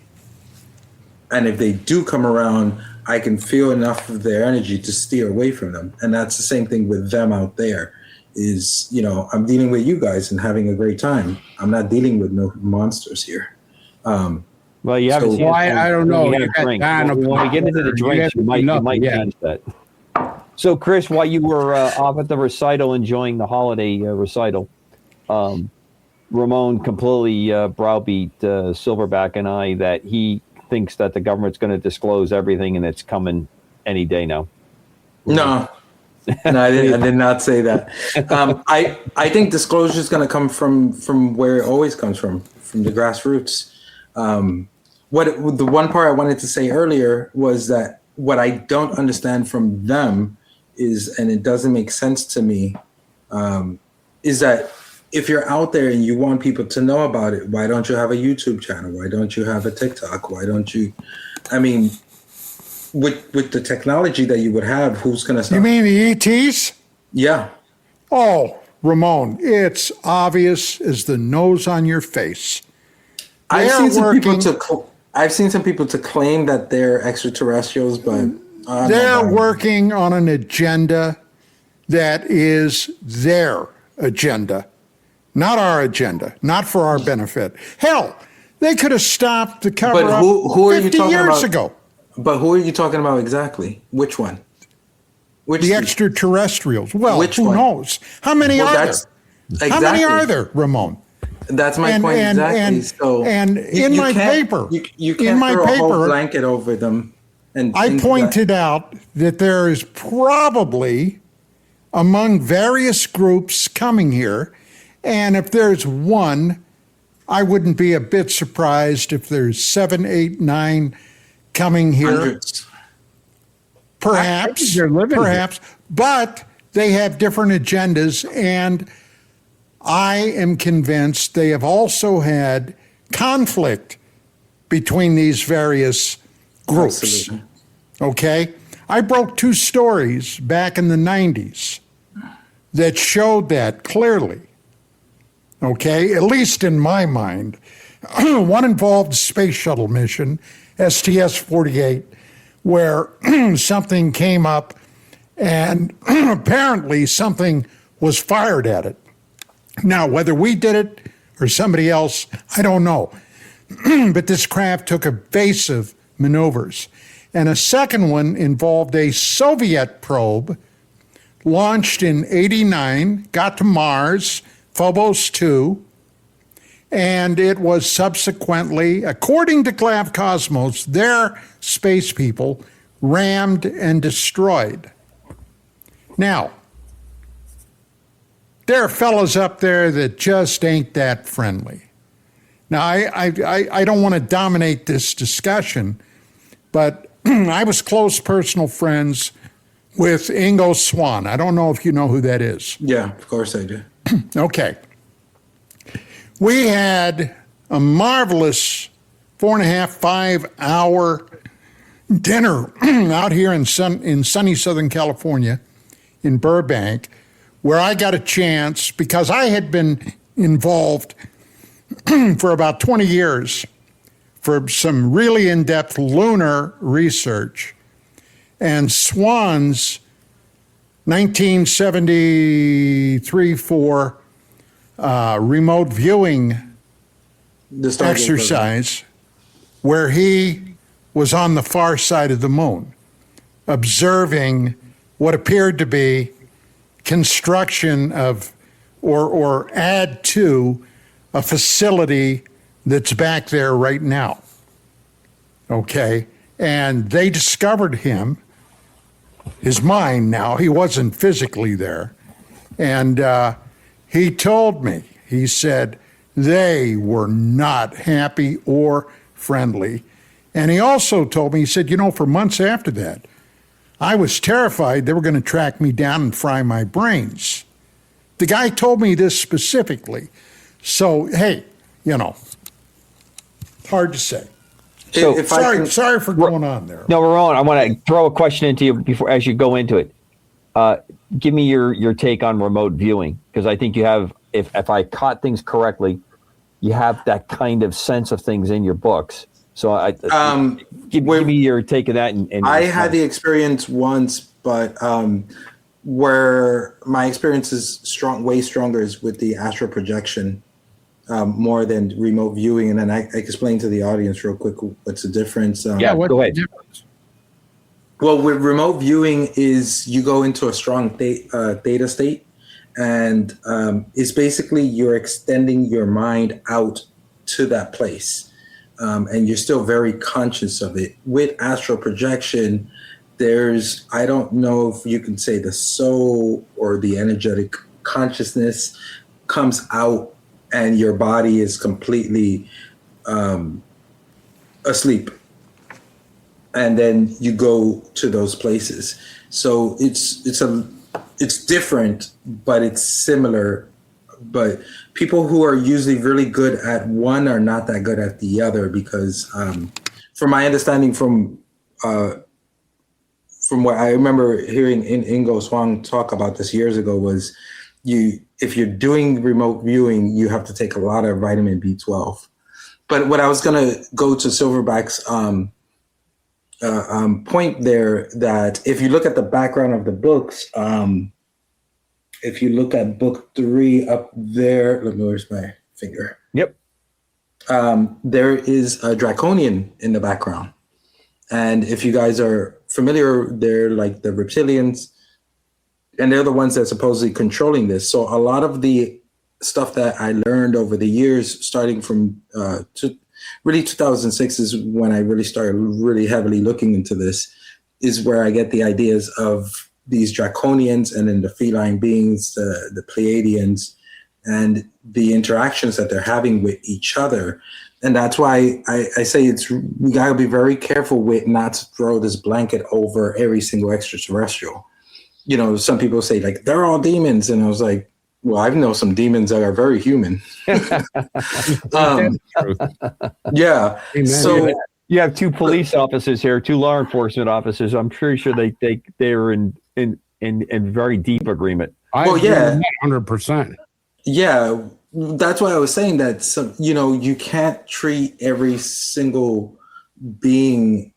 And if they do come around, I can feel enough of their energy to steer away from them. And that's the same thing with them out there. Is, I'm dealing with you guys and having a great time. I'm not dealing with no monsters here. Well, you haven't. I don't know. When we get into the drinks, you might change that. So, Chris, while you were off at the recital enjoying the holiday recital, Ramon completely browbeat Silverback and I that he thinks that the government's going to disclose everything and it's coming any day now. No, I did not say that. I think disclosure is going to come from where it always comes from the grassroots. The one part I wanted to say earlier was that what I don't understand from them is, and it doesn't make sense to me, is that if you're out there and you want people to know about it, why don't you have a YouTube channel? Why don't you have a TikTok? Why don't you? I mean, with the technology that you would have, who's going to stop? You mean the ETs? Yeah. Oh, Ramon, it's obvious as the nose on your face. I've seen some people to claim that they're extraterrestrials, but they're working on an agenda that is their agenda, not our agenda, not for our benefit. Hell, they could have stopped the cover But who are you 50 talking years about? ago. But who are you talking about exactly? Which one? The extraterrestrials. Well, Which who one? knows? How many are there? Exactly. How many are there, Ramon? That's my point exactly. And in my paper, you can't throw a whole blanket over them. And I pointed out that there is probably among various groups coming here, and if there's one, I wouldn't be a bit surprised if there's 7, 8, 9 coming here. Hundreds. Perhaps, they're living perhaps, but they have different agendas, and I am convinced they have also had conflict between these various groups. Absolutely. Okay? I broke 2 stories back in the 90s that showed that clearly. Okay? At least in my mind. One involved a space shuttle mission, STS-48, where something came up and apparently something was fired at it. Now, whether we did it or somebody else, I don't know. But this craft took evasive maneuvers. And a second one involved a Soviet probe launched in '89, got to Mars, Phobos 2, and it was subsequently, according to Glav Cosmos, their space people rammed and destroyed. Now, there are fellows up there that just ain't that friendly. Now, I don't want to dominate this discussion, but I was close personal friends with Ingo Swann. I don't know if you know who that is. Yeah, of course I do. Okay. We had a marvelous 4.5, 5 hour dinner out here in sunny Southern California in Burbank, where I got a chance, because I had been involved for about 20 years for some really in-depth lunar research. And Swann's 1973-4 remote viewing exercise, where he was on the far side of the moon, observing what appeared to be construction of or add to a facility that's back there right now. Okay? And they discovered him, his mind now. He wasn't physically there. And he told me, he said, they were not happy or friendly. And he also told me, he said, for months after that, I was terrified they were going to track me down and fry my brains. The guy told me this specifically. So, hey, hard to say. So sorry for going on there. No, Ramon, I want to throw a question into you as you go into it. Give me your take on remote viewing, because I think you have, if I caught things correctly, you have that kind of sense of things in your books. So give me your take of that. And I had the experience once, but where my experience is way stronger is with the astral projection, more than remote viewing. And then I explained to the audience real quick what's the difference. Go ahead. Well, with remote viewing is you go into a strong theta state, and it's basically you're extending your mind out to that place, and you're still very conscious of it. With astral projection, there's, I don't know if you can say the soul or the energetic consciousness comes out and your body is completely asleep. And then you go to those places. So it's different, but it's similar. But people who are usually really good at one are not that good at the other, because from my understanding, from what I remember hearing Ingo Swann talk about this years ago, was if you're doing remote viewing, you have to take a lot of vitamin B12. But what I was gonna go to Silverback's point there, that if you look at the background of the books, if you look at book 3 up there, where's my finger? Yep. There is a draconian in the background. And if you guys are familiar, they're like the reptilians, and they're the ones that are supposedly controlling this. So a lot of the stuff that I learned over the years, starting from really 2006 is when I really started really heavily looking into this, is where I get the ideas of these draconians and then the feline beings, the Pleiadians, and the interactions that they're having with each other. And that's why I say we gotta be very careful with not to throw this blanket over every single extraterrestrial. You know, some people say like, they're all demons. And I was like, well, I know some demons that are very human. Yeah. Amen. So You have 2 police officers here, 2 law enforcement officers. I'm pretty sure they're in very deep agreement. Well, yeah. 100%. yeah, that's why I was saying that you can't treat every single being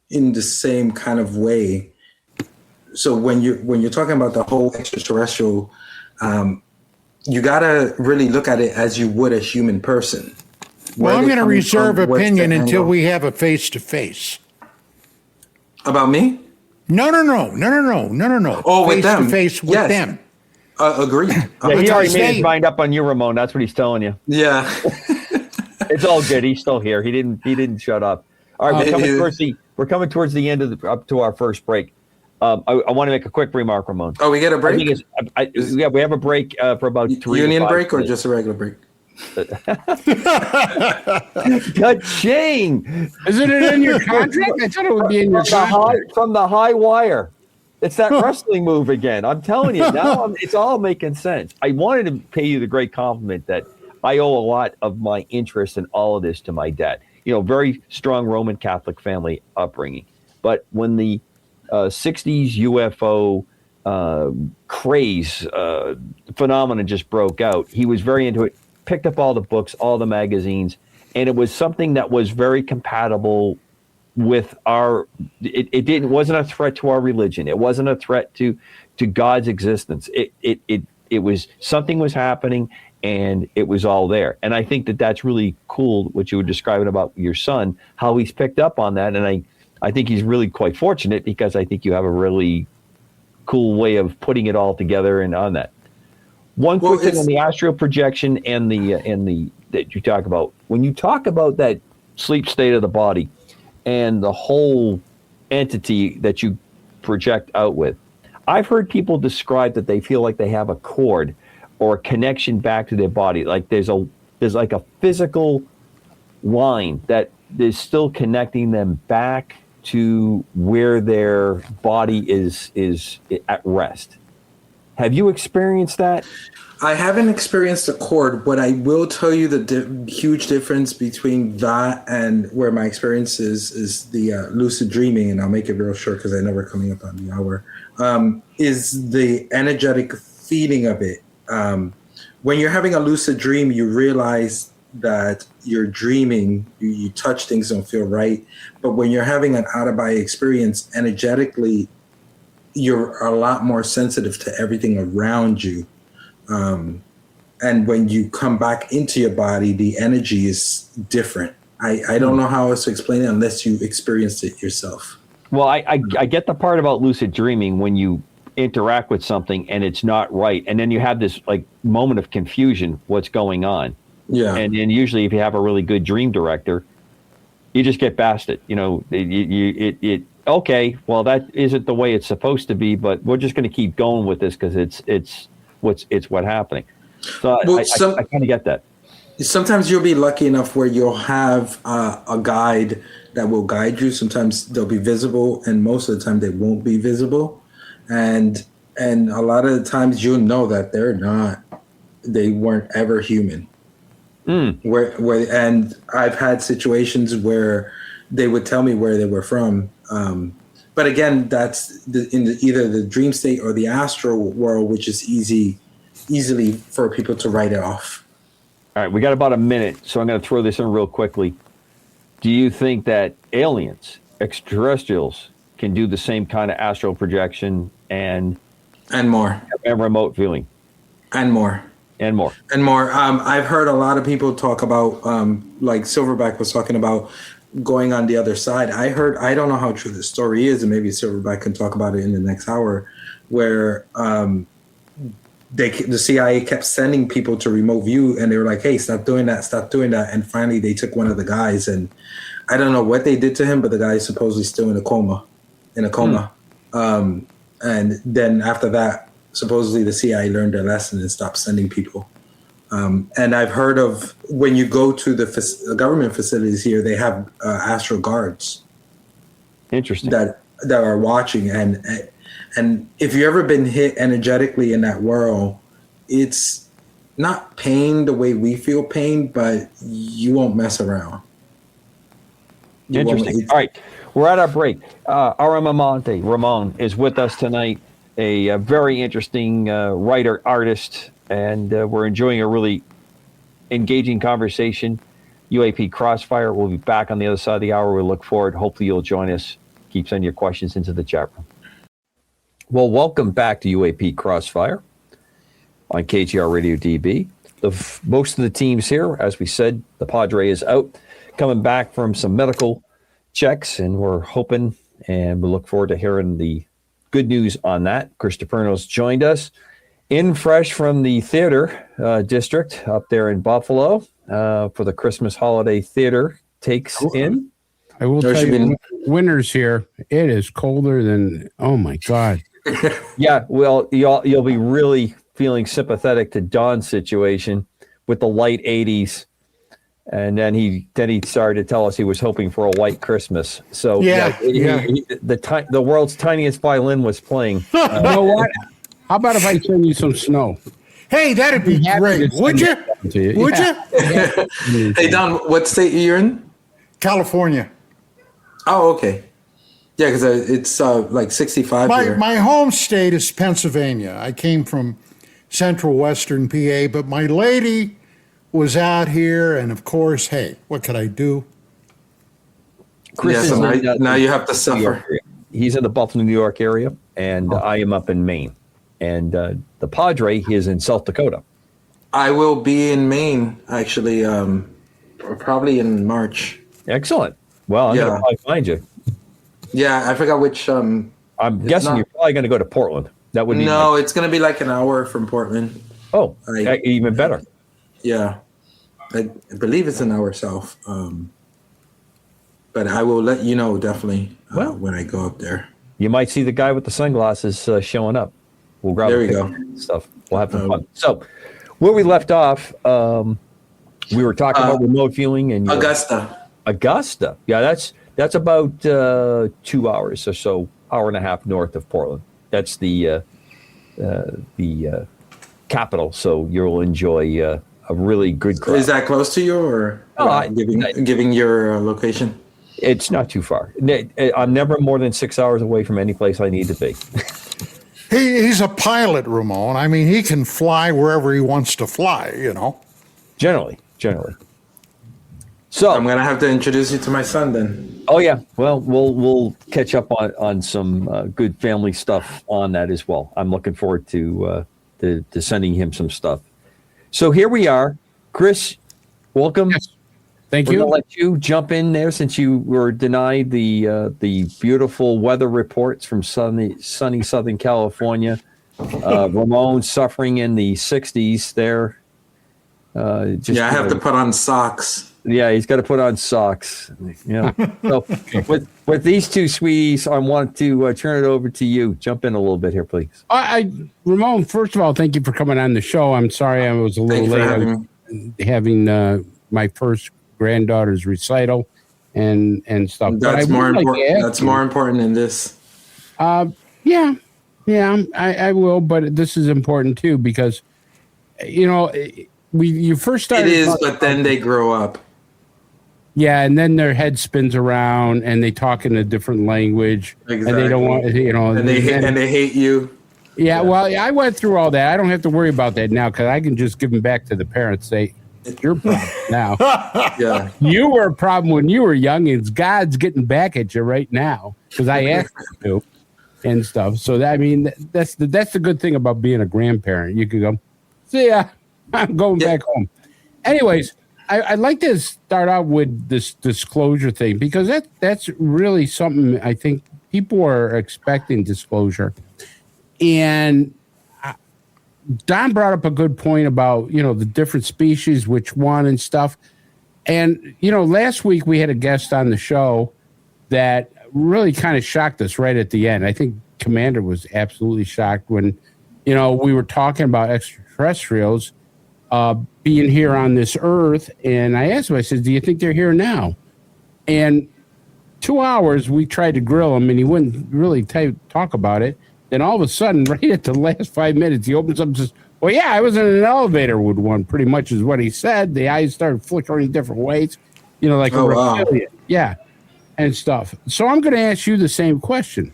in the same kind of way. So when you're talking about the whole extraterrestrial, you gotta really look at it as you would a human person. Well, I'm going to reserve opinion until we we have a face-to-face. About me? No. Oh, with them. Face-to-face with Yes. them. Agreed. Yeah, he already made his mind up on you, Ramon. That's what he's telling you. Yeah. It's all good. He's still here. He didn't shut up. All right, we're coming towards the end of up to our first break. I want to make a quick remark, Ramon. Oh, we get a break? We have a break for about 3 Union to 5 break or minutes. just a regular break? Ka-ching! Isn't it in your contract? I thought it would be in your contract. From the high wire. It's that wrestling move again. I'm telling you, now it's all making sense. I wanted to pay you the great compliment that I owe a lot of my interest in all of this to my dad. You know, very strong Roman Catholic family upbringing. But when the 60s UFO craze phenomenon just broke out, he was very into it, picked up all the books, all the magazines, and it was something that was very compatible with it wasn't a threat to our religion. It wasn't a threat to God's existence. It was, something was happening and it was all there. And I think that that's really cool what you were describing about your son, how he's picked up on that. And I think he's really quite fortunate, because I think you have a really cool way of putting it all together and on that. One quick thing on the astral projection and the that you talk about. When you talk about that sleep state of the body and the whole entity that you project out with, I've heard people describe that they feel like they have a cord or a connection back to their body. Like there's like a physical line that is still connecting them back to where their body is at rest. Have you experienced that? I haven't experienced a cord, but I will tell you the huge difference between that and where my experience is the lucid dreaming, and I'll make it real short because I know we're coming up on the hour, is the energetic feeling of it. When you're having a lucid dream, you realize that you're dreaming, you touch things, don't feel right. But when you're having an out-of-body experience, energetically, you're a lot more sensitive to everything around you. And when you come back into your body, the energy is different. I don't know how else to explain it unless you experienced it yourself. Well, I get the part about lucid dreaming when you interact with something and it's not right, and then you have this like moment of confusion. What's going on? Yeah. And usually, if you have a really good dream director, you just get past it. You know, okay, well, that isn't the way it's supposed to be, but we're just going to keep going with this because it's what's happening. So Well, I kind of get that. Sometimes you'll be lucky enough where you'll have a guide that will guide you. Sometimes they'll be visible, and most of the time they won't be visible. And a lot of the times you'll know that they weren't ever human. And I've had situations where they would tell me where they were from. But again, that's in either the dream state or the astral world, which is easily for people to write it off. All right, we got about a minute, so I'm going to throw this in real quickly. Do you think that aliens, extraterrestrials, can do the same kind of astral projection and more and remote viewing and more? I've heard a lot of people talk about, like Silverback was talking about, going on the other side. I don't know how true the story is, and maybe Silverback can talk about it in the next hour, where the CIA kept sending people to remote view, and they were like, hey, stop doing that. And finally they took one of the guys, and I don't know what they did to him, but the guy is supposedly still in a coma. And then after that, supposedly the CIA learned their lesson and stopped sending people. And I've heard of when you go to the government facilities here, they have astral guards. Interesting. That are watching. And if you've ever been hit energetically in that world, it's not pain the way we feel pain, but you won't mess around. Interesting. All right. We're at our break. RM Almonte, Ramon, is with us tonight, a very interesting writer, artist, and we're enjoying a really engaging conversation. UAP Cross Fire will be back on the other side of the hour. We look forward. Hopefully you'll join us. Keep sending your questions into the chat room. Well, welcome back to UAP Cross Fire on KGR Radio DB. Most of the teams here, as we said, the Padre is out, coming back from some medical checks, and we're hoping and we look forward to hearing the good news on that. Chris DePerno's joined us in fresh from the theater district up there in Buffalo for the Christmas holiday theater takes in. I will tell you, winters here, it is colder than, oh my God. Yeah, well, you'll be really feeling sympathetic to Don's situation with the light 80s. And then he started to tell us he was hoping for a white Christmas. So the world's tiniest violin was playing. You know what? How about if I send you some snow? Hey, that'd be great. Would you? Would you? Hey, Don, what state you're in? California. Oh, okay. Yeah, because it's like 65 here. My home state is Pennsylvania. I came from central western PA, but my lady was out here, and of course, hey, what could I do? Chris so now you have to suffer. He's in the Buffalo, New York area, and I am up in Maine. And the Padre is in South Dakota. I will be in Maine, actually, probably in March. Excellent. Well, I'm going to probably find you. Yeah, I forgot which. I'm guessing you're probably going to go to Portland. That would be it's going to be like an hour from Portland. Oh, even better. Yeah, I believe it's an hour south. But I will let you know definitely when I go up there. You might see the guy with the sunglasses showing up. We'll grab there we go. Stuff. We'll have some fun. So, where we left off, we were talking about remote viewing and Augusta. Yeah, that's about 2 hours or so, hour and a half north of Portland. That's the capital. So you'll enjoy a really good crowd. Is that close to you, or giving your location? It's not too far. I'm never more than 6 hours away from any place I need to be. He's a pilot, Ramon. I mean, he can fly wherever he wants to fly, you know. Generally. So I'm gonna have to introduce you to my son then. Oh yeah, well we'll catch up on some good family stuff on that as well. I'm looking forward to sending him some stuff. So here we are, Chris. Welcome. Yes. Thank We're you. gonna let you jump in there since you were denied the beautiful weather reports from sunny Southern California. Ramon suffering in the 60s there. Yeah, I have to put on socks. Yeah, he's got to put on socks. Yeah. So with these two sweeties, I want to turn it over to you. Jump in a little bit here, please. Ramon, first of all, thank you for coming on the show. I'm sorry I was a little late. Having my first granddaughter's recital and stuff. That's more important. That's more important than this. Yeah, I will, but this is important too because you first started. It is, but then they grow up. Yeah, and then their head spins around and they talk in a different language, exactly. And they don't want and they hate you. Yeah, well, I went through all that. I don't have to worry about that now because I can just give them back to the parents. Say, it's your problem now. Yeah, you were a problem when you were young, and God's getting back at you right now because I asked him to and stuff. So that's the good thing about being a grandparent. You can go, see ya, I'm going back home. Anyways, I'd like to start out with this disclosure thing because that's really something I think people are expecting disclosure. And Don brought up a good point about, the different species, which one and stuff. And, last week we had a guest on the show that really kind of shocked us right at the end. I think Commander was absolutely shocked when, we were talking about extraterrestrials being here on this earth. And I asked him, I said, do you think they're here now? And 2 hours we tried to grill him and he wouldn't really talk about it. Then all of a sudden, right at the last 5 minutes, he opens up and says, well, yeah, I was in an elevator with one, pretty much is what he said. The eyes started flickering different ways, like a reptilian. Wow. Yeah, and stuff. So I'm going to ask you the same question.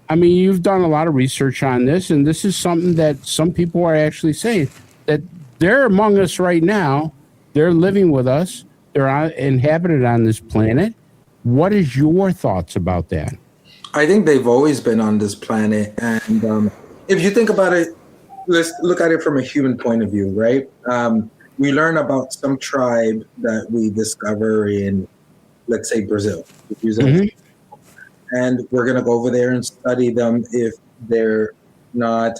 I mean, you've done a lot of research on this, and this is something that some people are actually saying, that they're among us right now. They're living with us. They're inhabited on this planet. What is your thoughts about that? I think they've always been on this planet. And if you think about it, let's look at it from a human point of view, right? We learn about some tribe that we discover in, let's say, Brazil. And we're going to go over there and study them if they're not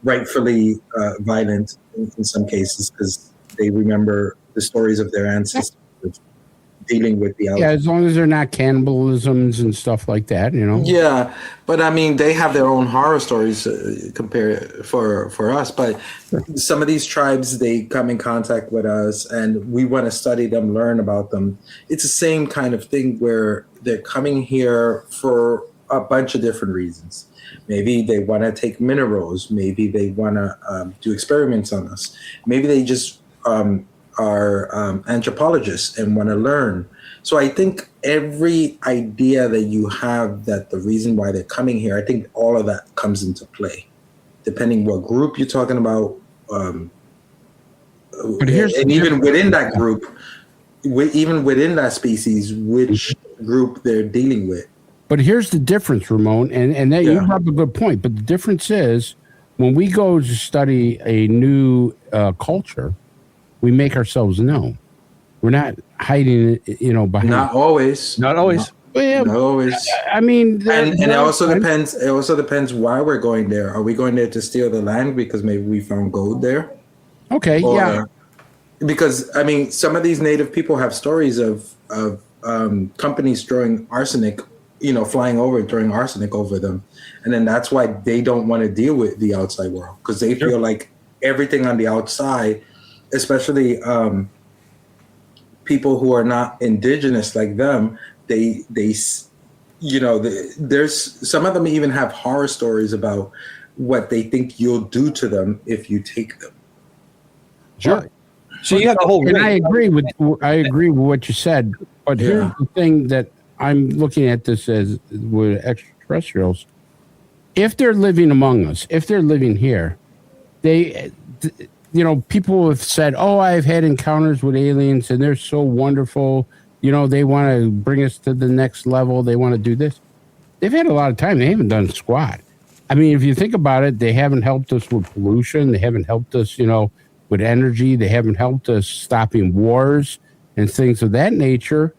rightfully violent in some cases, because they remember the stories of their ancestors dealing with the Yeah, as long as they're not cannibalisms and stuff like that, Yeah, but I mean, they have their own horror stories compared for us. But some of these tribes, they come in contact with us, and we want to study them, learn about them. It's the same kind of thing where they're coming here for a bunch of different reasons. Maybe they want to take minerals. Maybe they want to do experiments on us. Maybe they just are anthropologists and want to learn. So I think every idea that you have that the reason why they're coming here, I think all of that comes into play, depending what group you're talking about. But here's and even within that group, even within that species, which group they're dealing with. But here's the difference, Ramon, and that you brought up a good point. But the difference is when we go to study a new culture, we make ourselves known. We're not hiding it, behind. Not always. Not always. Well, not always. I mean, and it also depends. It also depends why we're going there. Are we going there to steal the land because maybe we found gold there? Okay. Or, Because I mean, some of these native people have stories of companies throwing arsenic, flying over, throwing arsenic over them, and then that's why they don't want to deal with the outside world because they feel like everything on the outside, especially people who are not indigenous like them, there's some of them even have horror stories about what they think you'll do to them if you take them. Sure. So you have the whole. And I agree with what you said, but here's the thing that I'm looking at this as with extraterrestrials. If they're living among us, if they're living here, people have said, oh, I've had encounters with aliens and they're so wonderful. They want to bring us to the next level. They want to do this. They've had a lot of time. They haven't done squat. I mean, if you think about it, they haven't helped us with pollution. They haven't helped us, with energy. They haven't helped us stopping wars. and things of that nature.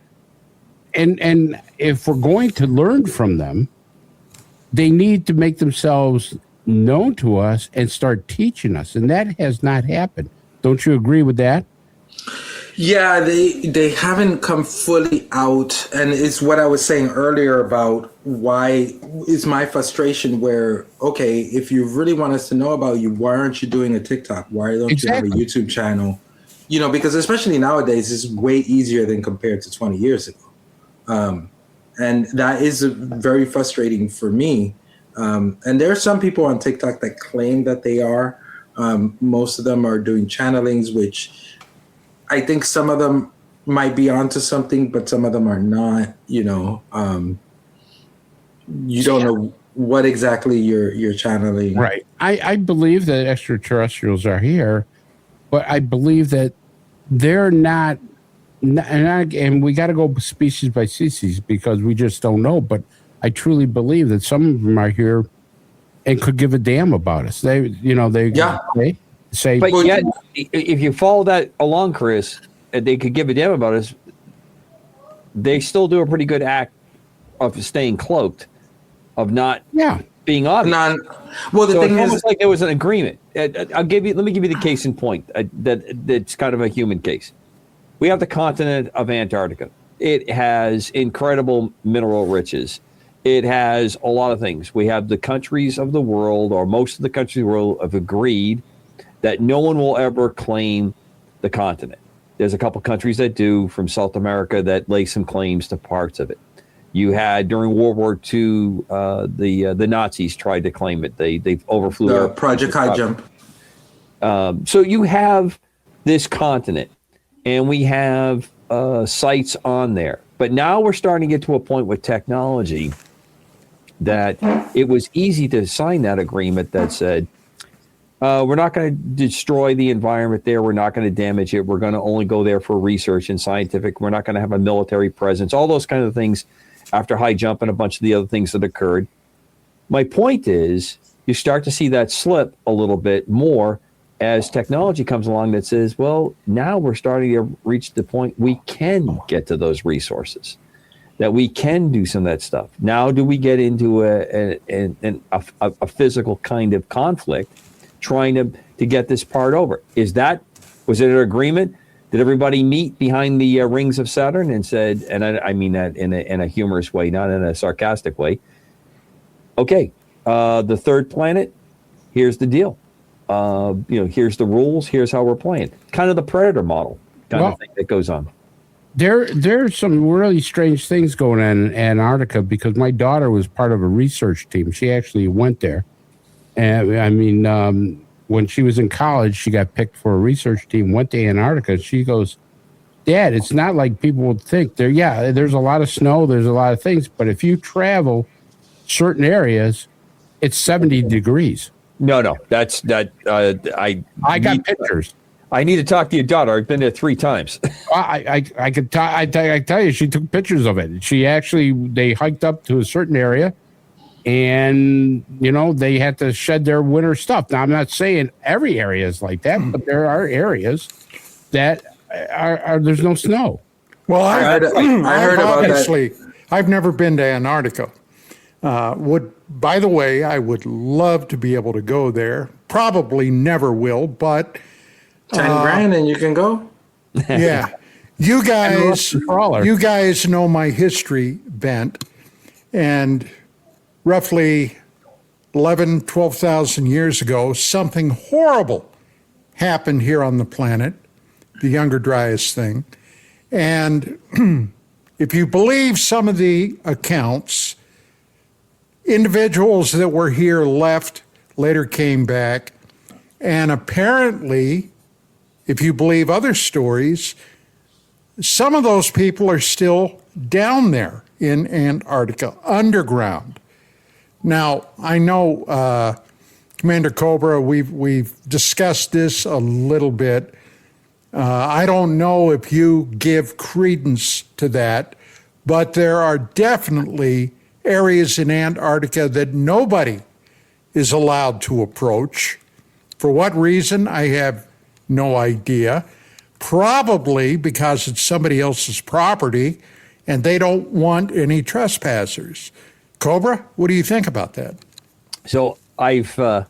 And if we're going to learn from them, they need to make themselves known to us and start teaching us. And that has not happened. Don't you agree with that? Yeah, they haven't come fully out, and it's what I was saying earlier about why is my frustration where, okay, if you really want us to know about you, why aren't you doing a TikTok? Why don't you have a YouTube channel? You know, because especially nowadays, it's way easier than compared to 20 years ago. And that is very frustrating for me. And there are some people on TikTok that claim that they are. Most of them are doing channelings, which I think some of them might be onto something, but some of them are not. You know, you don't know what exactly you're channeling. Right. I believe that extraterrestrials are here, but I believe that they're not and we got to go species by species because we just don't know. But I truly believe that some of them are here and could give a damn about us. They say, but yet, if you follow that along, Chris, they could give a damn about us. They still do a pretty good act of staying cloaked, of not being obvious. Well, the thing is, almost like there was an agreement. Let me give you the case in point. That's kind of a human case. We have the continent of Antarctica. It has incredible mineral riches. It has a lot of things. We have the countries of the world, or most of the countries of the world, have agreed that no one will ever claim the continent. There's a couple countries that do, from South America, that lay some claims to parts of it. You had, during World War II, the Nazis tried to claim it. They overflew the Project High Jump. So you have this continent, and we have sites on there. But now we're starting to get to a point with technology that it was easy to sign that agreement that said, we're not going to destroy the environment there. We're not going to damage it. We're going to only go there for research and scientific. We're not going to have a military presence, all those kind of things after High Jump and a bunch of the other things that occurred. My point is, you start to see that slip a little bit more as technology comes along that says, well, now we're starting to reach the point we can get to those resources, that we can do some of that stuff. Now do we get into a physical kind of conflict trying to get this part over? Was it an agreement? Did everybody meet behind the rings of Saturn and said, and I mean that in a humorous way, not in a sarcastic way, okay, the third planet, here's the deal. Here's the rules. Here's how we're playing. Kind of the Predator model kind of thing that goes on. There's some really strange things going on in Antarctica because my daughter was part of a research team. She actually went there. And I mean, when she was in college, she got picked for a research team, went to Antarctica. She goes, Dad, it's not like people would think. There's a lot of snow. There's a lot of things. But if you travel certain areas, it's 70 degrees. No, that's that. I got pictures. I need to talk to your daughter. I've been there 3 times. I tell you, she took pictures of it. They hiked up to a certain area, and they had to shed their winter stuff. Now I'm not saying every area is like that, but there are areas that are there's no snow. Well, I heard about that. I've never been to Antarctica. By the way, I would love to be able to go there. Probably never will, but 10 grand and you can go. Yeah, you guys know my history bent, and roughly 12,000 years ago, something horrible happened here on the planet, the Younger Dryas thing, and if you believe some of the accounts, individuals that were here left, later came back, and apparently, if you believe other stories, some of those people are still down there in Antarctica, underground. Now, I know, Commander Cobra, we've discussed this a little bit. I don't know if you give credence to that, but there are definitely areas in Antarctica that nobody is allowed to approach. For what reason, I have no idea. probably because it's somebody else's property and they don't want any trespassers. Cobra, what do you think about that? So I've had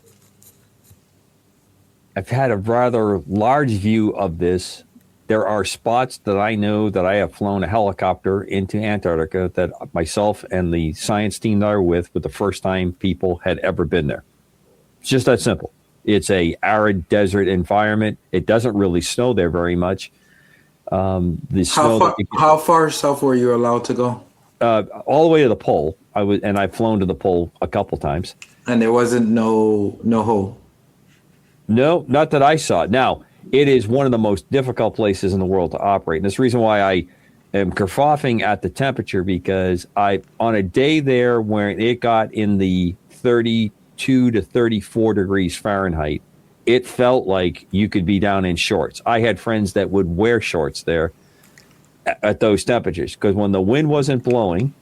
a rather large view of this. There are spots that I know that I have flown a helicopter into Antarctica that myself and the science team that I were with the first time people had ever been there. It's just that simple. It's a arid desert environment. It doesn't really snow there very much. How far south were you allowed to go? All the way to the pole. I've flown to the pole a couple times. And there wasn't no hole. No, not that I saw. Now, it is one of the most difficult places in the world to operate. And that's the reason why I am kerfuffing at the temperature, because on a day there where it got in the 32 to 34 degrees Fahrenheit, it felt like you could be down in shorts. I had friends that would wear shorts there at those temperatures, because when the wind wasn't blowing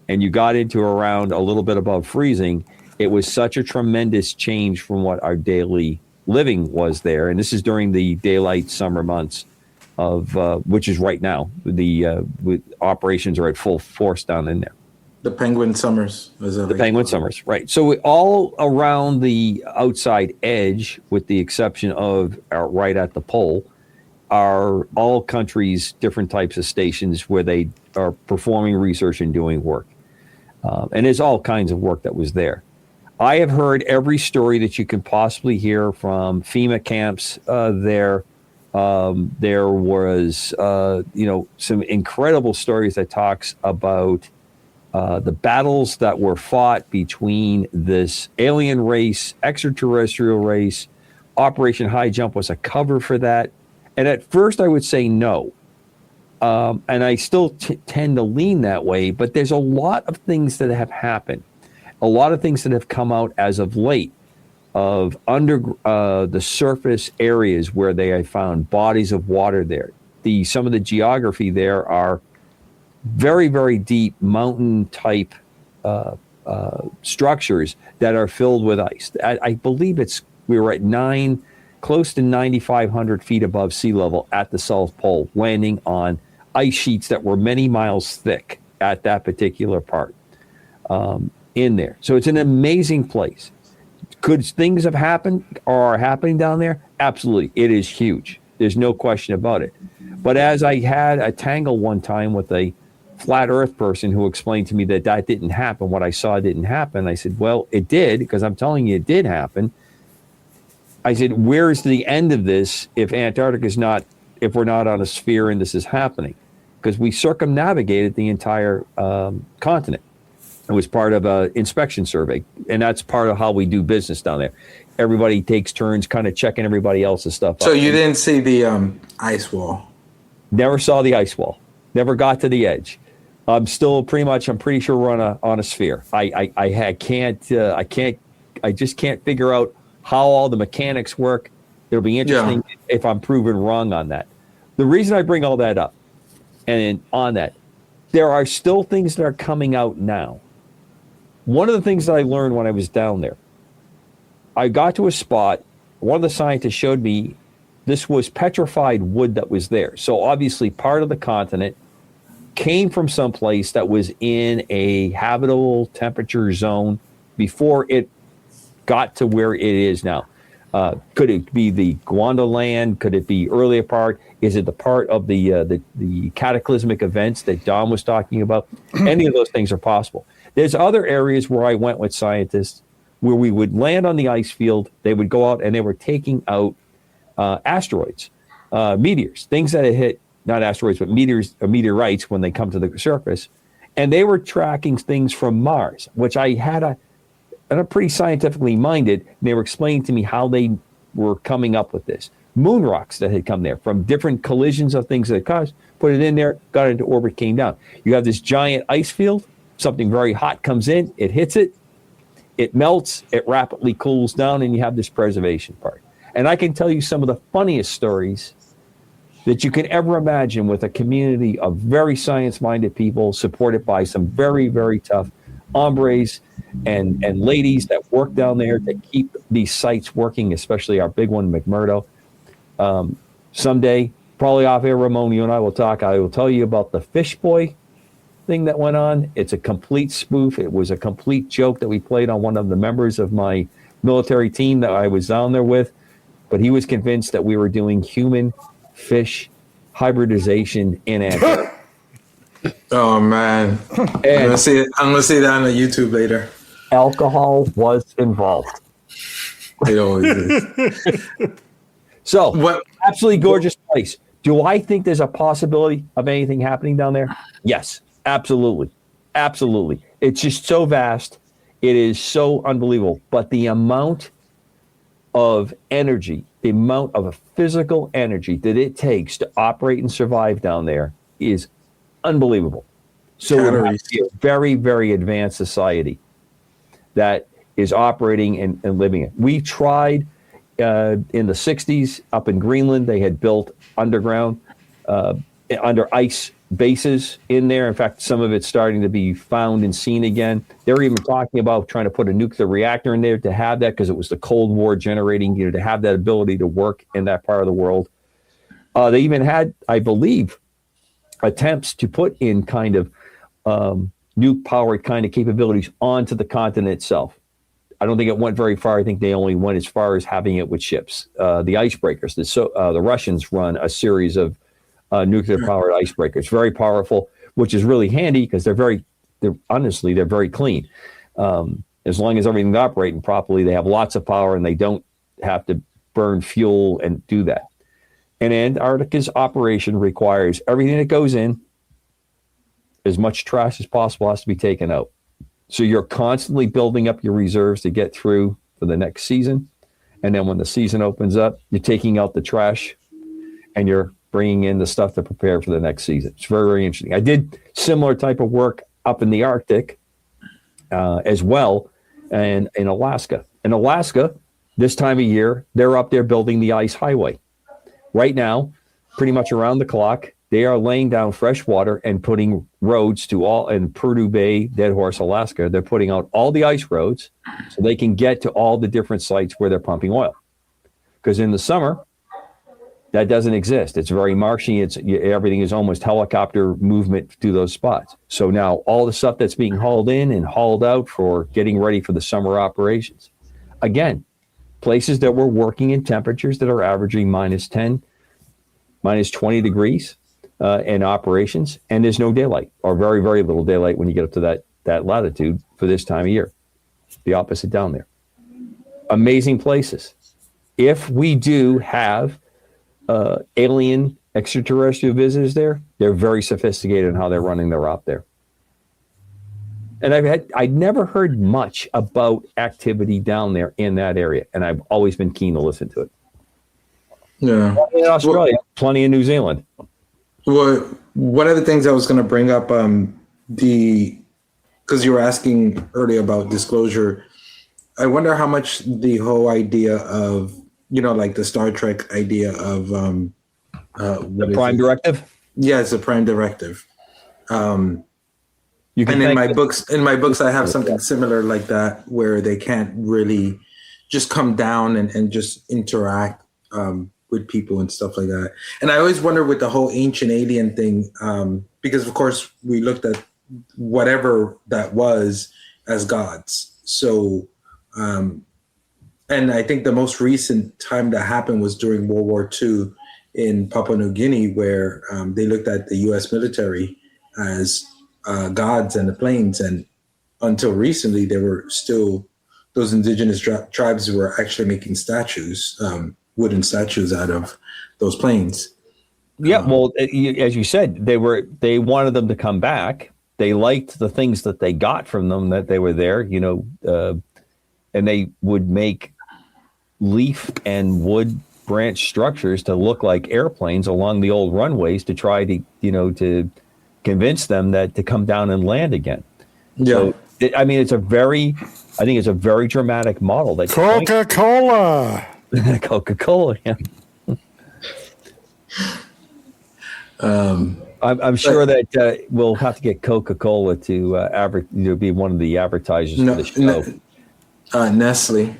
and you got into around a little bit above freezing, it was such a tremendous change from what our daily living was there. And this is during the daylight summer months of which is right now. The operations are at full force down in there. The penguin summers. Penguin summers, right. So all around the outside edge, with the exception of right at the pole, are all countries' different types of stations where they are performing research and doing work. And there's all kinds of work that was there. I have heard every story that you can possibly hear from FEMA camps there. There was, some incredible stories that talks about the battles that were fought between this alien race, extraterrestrial race. Operation High Jump was a cover for that. And at first I would say no. And I still tend to lean that way, but there's a lot of things that have happened. A lot of things that have come out as of late of under the surface areas where they have found bodies of water there. Some of the geography there are very, very deep mountain type structures that are filled with ice. I believe we were at close to 9,500 feet above sea level at the South Pole, landing on ice sheets that were many miles thick at that particular part. In there. So it's an amazing place. Could things have happened or are happening down there? Absolutely. It is huge. There's no question about it. But as I had a tangle one time with a flat earth person who explained to me that didn't happen, what I saw didn't happen, I said, well, it did, because I'm telling you it did happen. I said, where's the end of this if we're not on a sphere and this is happening? Because we circumnavigated the entire continent. It was part of an inspection survey, and that's part of how we do business down there. Everybody takes turns kind of checking everybody else's stuff So up. you didn't see the ice wall? Never saw the ice wall. Never got to the edge. I'm pretty sure we're on a sphere. I just can't figure out how all the mechanics work. It'll be interesting if I'm proven wrong on that. The reason I bring all that up, and on that, there are still things that are coming out now. One of the things that I learned when I was down there, I got to a spot, one of the scientists showed me this was petrified wood that was there. So obviously part of the continent came from someplace that was in a habitable temperature zone before it got to where it is now. Could it be the Gondwaland? Could it be earlier part? Is it the part of the cataclysmic events that Don was talking about? Any of those things are possible. There's other areas where I went with scientists where we would land on the ice field. They would go out and they were taking out asteroids, meteors, things that had hit, not asteroids, but meteorites when they come to the surface. And they were tracking things from Mars, which I had I'm pretty scientifically minded. And they were explaining to me how they were coming up with this. Moon rocks that had come there from different collisions of things that caused, put it in there, got into orbit, came down. You have this giant ice field, something very hot comes in, it hits it, it melts, it rapidly cools down, and you have this preservation part. And I can tell you some of the funniest stories that you can ever imagine with a community of very science-minded people supported by some very, very tough hombres and ladies that work down there to keep these sites working, especially our big one, McMurdo. Someday, probably off air, Ramon, you and I will talk. I will tell you about the Fish Boy thing that went on. It's a complete spoof. It was a complete joke that we played on one of the members of my military team that I was down there with, but he was convinced that we were doing human fish hybridization in Antarctica. Oh man, I'm gonna see it. I'm gonna see that on the YouTube later. Alcohol was involved. It always is. So, What? absolutely gorgeous place. Do I think there's a possibility of anything happening down there? Yes, absolutely. Absolutely. It's just so vast. It is so unbelievable. But the amount of energy, the amount of physical energy that it takes to operate and survive down there is unbelievable. So it would have to be a very, very advanced society that is operating and living it. We tried in the 60s up in Greenland. They had built underground, under ice bases in there. In fact, some of it's starting to be found and seen again. They're even talking about trying to put a nuclear reactor in there to have that, because it was the Cold War generating, to have that ability to work in that part of the world. They even had, I believe, attempts to put in kind of nuke-powered kind of capabilities onto the continent itself. I don't think it went very far. I think they only went as far as having it with ships. The icebreakers, the Russians run a series of nuclear-powered icebreakers, very powerful, which is really handy because they're very clean. As long as everything's operating properly, they have lots of power and they don't have to burn fuel and do that. And Antarctica's operation requires everything that goes in, as much trash as possible has to be taken out. So you're constantly building up your reserves to get through for the next season. And then when the season opens up, you're taking out the trash and you're bringing in the stuff to prepare for the next season. It's very, very interesting. I did similar type of work up in the Arctic as well, and in Alaska. In Alaska, this time of year, they're up there building the ice highway. Right now, pretty much around the clock, they are laying down fresh water and putting roads to all, in Prudhoe Bay, Dead Horse, Alaska. They're putting out all the ice roads so they can get to all the different sites where they're pumping oil. Because in the summer, that doesn't exist. It's very marshy. Everything is almost helicopter movement to those spots. So now all the stuff that's being hauled in and hauled out for getting ready for the summer operations. Again, places that were working in temperatures that are averaging minus 10, minus 20 degrees in operations, and there's no daylight, or very, very little daylight when you get up to that latitude for this time of year. The opposite down there. Amazing places. If we do have alien extraterrestrial visitors there, they're very sophisticated in how they're running their op there. And I'd never heard much about activity down there in that area, and I've always been keen to listen to it. Yeah. In Australia, plenty in New Zealand. Well, one of the things I was going to bring up, because you were asking earlier about disclosure, I wonder how much the whole idea of, like the Star Trek idea of the Prime Directive. Yeah, it's a Prime Directive. And In my books, I have something similar like that, where they can't really just come down and just interact with people and stuff like that. And I always wonder with the whole ancient alien thing, because of course we looked at whatever that was as gods. So, and I think the most recent time that happened was during World War II in Papua New Guinea, where they looked at the U.S. military as gods and the planes. And until recently, there were still those indigenous tribes who were actually making statues, wooden statues out of those planes. Yeah, well, as you said, they wanted them to come back. They liked the things that they got from them, that they were there, and they would make leaf and wood branch structures to look like airplanes along the old runways to try to, to convince them that to come down and land again. Yeah. So, I think it's a very dramatic model. That Coca-Cola. Coca-Cola, yeah. I'm sure that we'll have to get Coca-Cola to be one of the advertisers for the show. Nestle.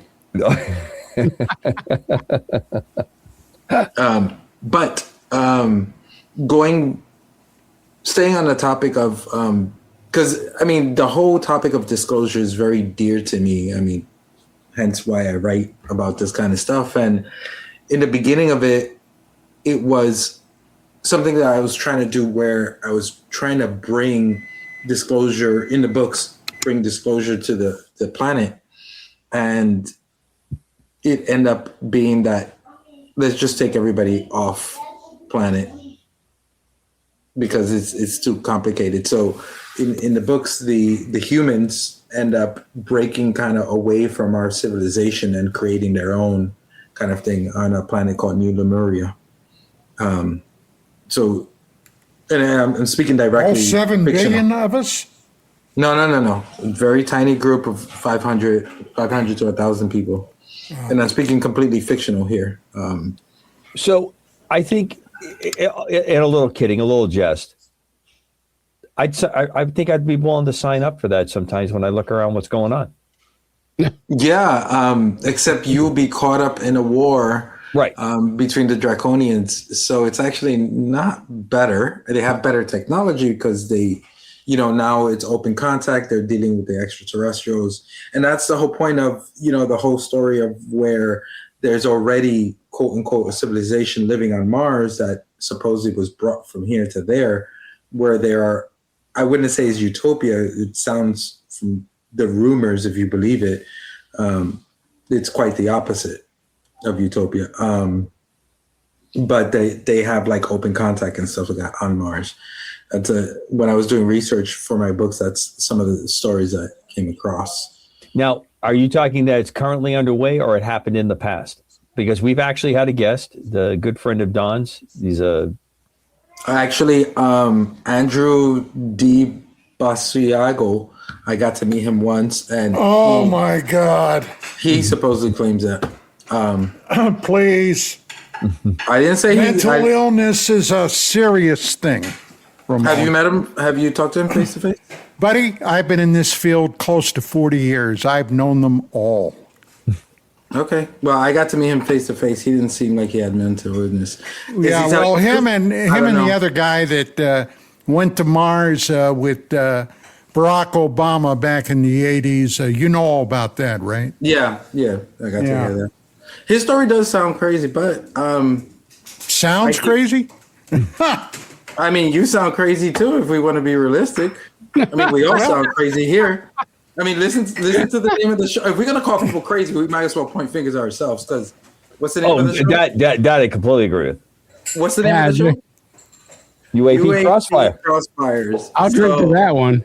But Staying on the topic of, because I mean, the whole topic of disclosure is very dear to me. I mean, hence why I write about this kind of stuff. And in the beginning of it, it was something that I was trying to do where I was trying to bring disclosure in the books, bring disclosure to the planet. And it ended up being that let's just take everybody off planet because it's too complicated. So in the books, the humans end up breaking kind of away from our civilization and creating their own kind of thing on a planet called New Lemuria. So, and I'm speaking directly. All 7 fictional. billion of us? No. A very tiny group of 500 to 1,000 people. And I'm speaking completely fictional here. So I think, and a little kidding, a little jest, I think I'd be willing to sign up for that sometimes when I look around what's going on. Yeah, except you'll be caught up in a war Right. Between the Draconians. So it's actually not better. They have better technology because they, now it's open contact. They're dealing with the extraterrestrials. And that's the whole point of, the whole story of where there's already, quote unquote, a civilization living on Mars that supposedly was brought from here to there, where there are, I wouldn't say it's utopia. It sounds from the rumors, if you believe it, it's quite the opposite of utopia. But they have like open contact and stuff like that on Mars. When I was doing research for my books, that's some of the stories I came across. Now, are you talking that it's currently underway or it happened in the past? Because we've actually had a guest, the good friend of Don's. He's Actually, Andrew D. Basiago, I got to meet him once, and my God! He supposedly claims that. Please, I didn't say mental illness is a serious thing. Have you met him? Have you talked to him face to face? Buddy, I've been in this field close to 40 years. I've known them all. Okay. Well, I got to meet him face to face. He didn't seem like he had mental illness. Yeah, well, him and the other guy that went to Mars with Barack Obama back in the 80s, you know all about that, right? Yeah, I got to hear that. His story does sound crazy, but sounds crazy? I mean, you sound crazy too if we want to be realistic. I mean, we all sound crazy here. I mean, listen to the name of the show. If we're gonna call people crazy, we might as well point fingers at ourselves. Because what's the name of the show? That I completely agree with. What's the name of the show? UAP Cross Fire. Crossfires. I'll drink to that one.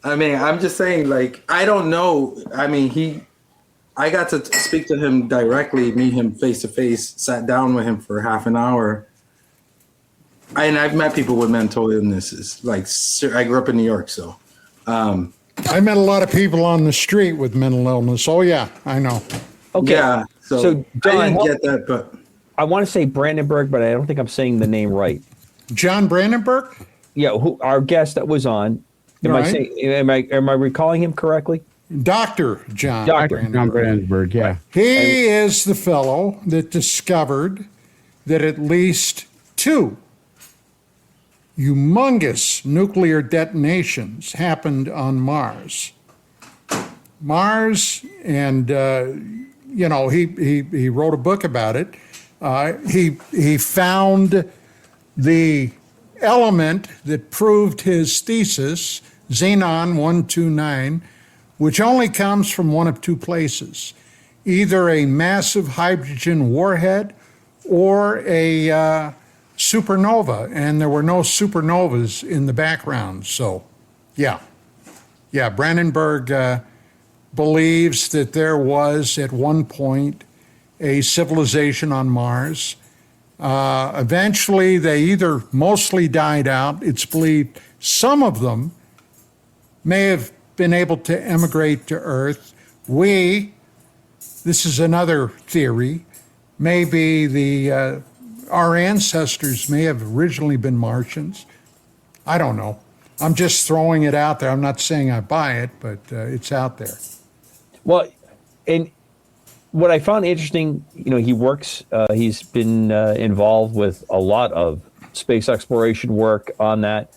I mean, I'm just saying, like, I don't know. I mean, I got to speak to him directly, meet him face to face, sat down with him for half an hour. And I've met people with mental illnesses. Like, I grew up in New York, so. I met a lot of people on the street with mental illness. Oh, yeah, I know. Okay. Yeah. So John, I didn't get that, but. I want to say Brandenburg, but I don't think I'm saying the name right. John Brandenburg? Yeah, our guest that was on. Am I recalling him correctly? Dr. John Brandenburg, yeah. He is the fellow that discovered that at least 2 humongous nuclear detonations happened on Mars. And he wrote a book about it. He found the element that proved his thesis, xenon 129, which only comes from one of 2 places, either a massive hydrogen warhead or a supernova, and there were no supernovas in the background. So, yeah, Brandenburg believes that there was at one point a civilization on Mars. Eventually, they either mostly died out. It's believed some of them may have been able to emigrate to Earth. This is another theory, maybe our ancestors may have originally been Martians. I don't know. I'm just throwing it out there. I'm not saying I buy it, but it's out there. Well, and what I found interesting, he works. He's been involved with a lot of space exploration work on that.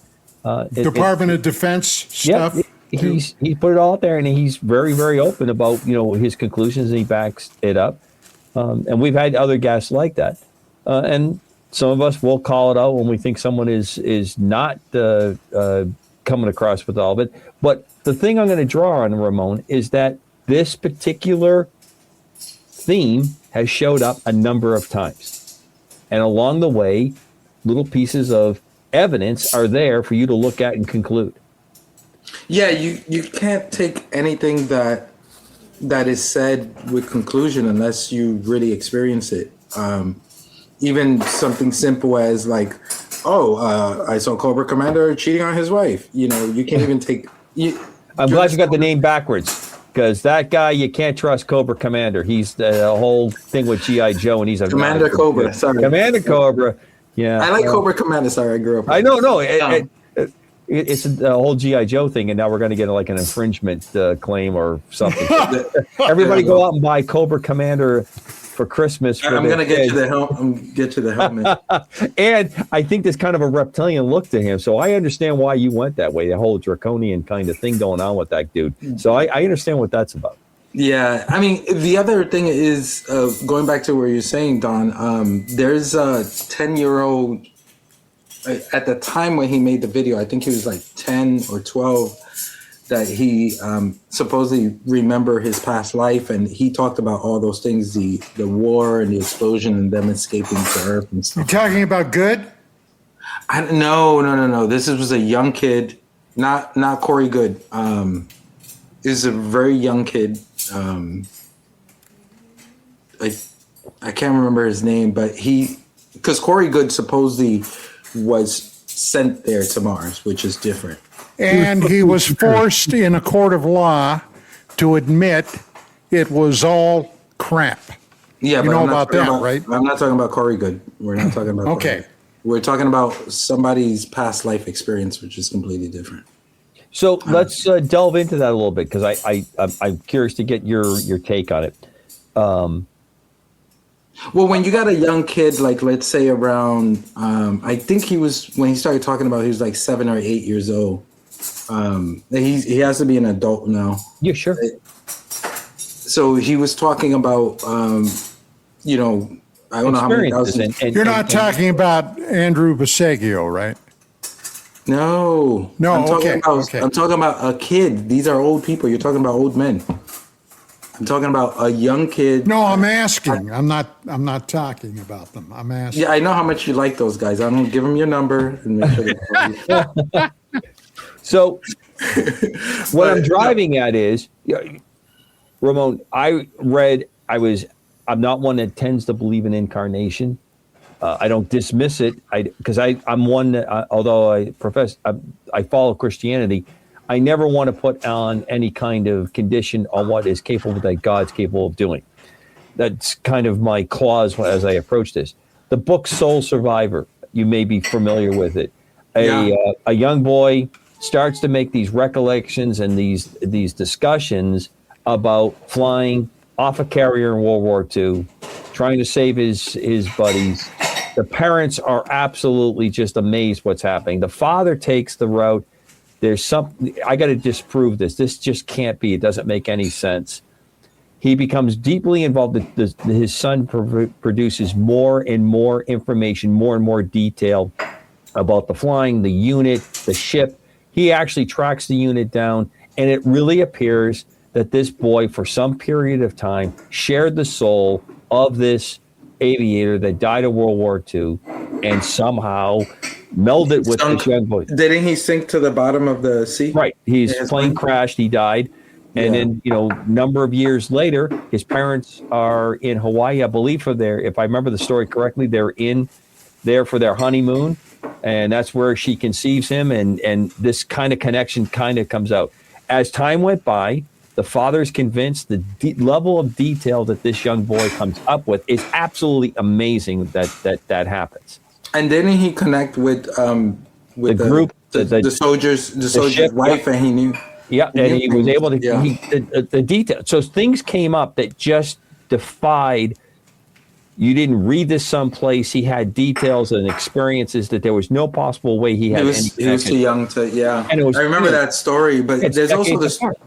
Department of Defense stuff. He put it all out there, and he's very, very open about his conclusions, and he backs it up. And we've had other guests like that, and some of us will call it out when we think someone is not coming across with all of it. But the thing I'm going to draw on, Ramon, is that this particular theme has showed up a number of times, and along the way, little pieces of evidence are there for you to look at and conclude. Yeah, you can't take anything that is said with conclusion unless you really experience it. Even something simple as like, I saw Cobra Commander cheating on his wife. You can't even take. I'm glad you got the name backwards, because that guy, you can't trust Cobra Commander. He's the whole thing with G.I. Joe, and he's a Commander Cobra. Sorry, Commander Cobra. Yeah, I like Cobra Commander. Sorry, I grew up. I know. No, it's a whole G.I. Joe thing, and now we're going to get like an infringement claim or something. Everybody go out and buy Cobra Commander for Christmas. I'm going to get you the helmet. Get you the helmet. And I think there's kind of a reptilian look to him, so I understand why you went that way. The whole draconian kind of thing going on with that dude. So I understand what that's about. Yeah, I mean, the other thing is going back to where you're saying, Don. There's a 10-year-old. At the time when he made the video, I think he was like 10 or 12, that he supposedly remember his past life, and he talked about all those things, the war and the explosion and them escaping to Earth and stuff. You're talking about Good? No. This was a young kid, not Corey Good. Is a very young kid. I can't remember his name, but because Corey Good supposedly was sent there to Mars, which is different. And he was forced in a court of law to admit it was all crap. Yeah, you but know about that, right? I'm not talking about Corey Good. We're not talking about Okay. Corey. We're talking about somebody's past life experience, which is completely different. So let's delve into that a little bit, because I'm curious to get your take on it. Well, when you got a young kid, like let's say around, I think when he started talking about, he was like 7 or 8 years old. He has to be an adult now. Yeah, sure. So he was talking about, I don't know how many thousand. You're not talking about Andrew Basiago, right? No. I'm talking about a kid. These are old people. You're talking about old men. I'm talking about a young kid. No, I'm asking. I'm not talking about them. I'm asking. Yeah, I know how much you like those guys. I'm gonna give them your number and make sure they call you. So what I'm driving at is, Ramon, I'm not one that tends to believe in incarnation. I don't dismiss it, because I'm one that, although I follow Christianity, I never want to put on any kind of condition on what is capable, that God's capable of doing. That's kind of my clause as I approach this. The book Soul Survivor, you may be familiar with it. A young boy starts to make these recollections and these discussions about flying off a carrier in World War II, trying to save his buddies. The parents are absolutely just amazed what's happening. The father takes the route. I got to disprove this. This just can't be. It doesn't make any sense. He becomes deeply involved. His son produces more and more information, more and more detail about the flying, the unit, the ship. He actually tracks the unit down, and it really appears that this boy, for some period of time, shared the soul of this aviator that died in World War II, and somehow melded with this young boy. Didn't he sink to the bottom of the sea? Right. His plane crashed. He died. And then, number of years later, his parents are in Hawaii, I believe, if I remember the story correctly, they're in there for their honeymoon. And that's where she conceives him. And this kind of connection kind of comes out. As time went by, the father is convinced the level of detail that this young boy comes up with is absolutely amazing that happens. And didn't he connect with the group, the soldier's wife, and he knew? Yeah, and he was able to the detail. So things came up that just defied. You didn't read this someplace. He had details and experiences that there was no possible way he had. He was too young to. Yeah, And it was, I remember that story. But there's also this. apart.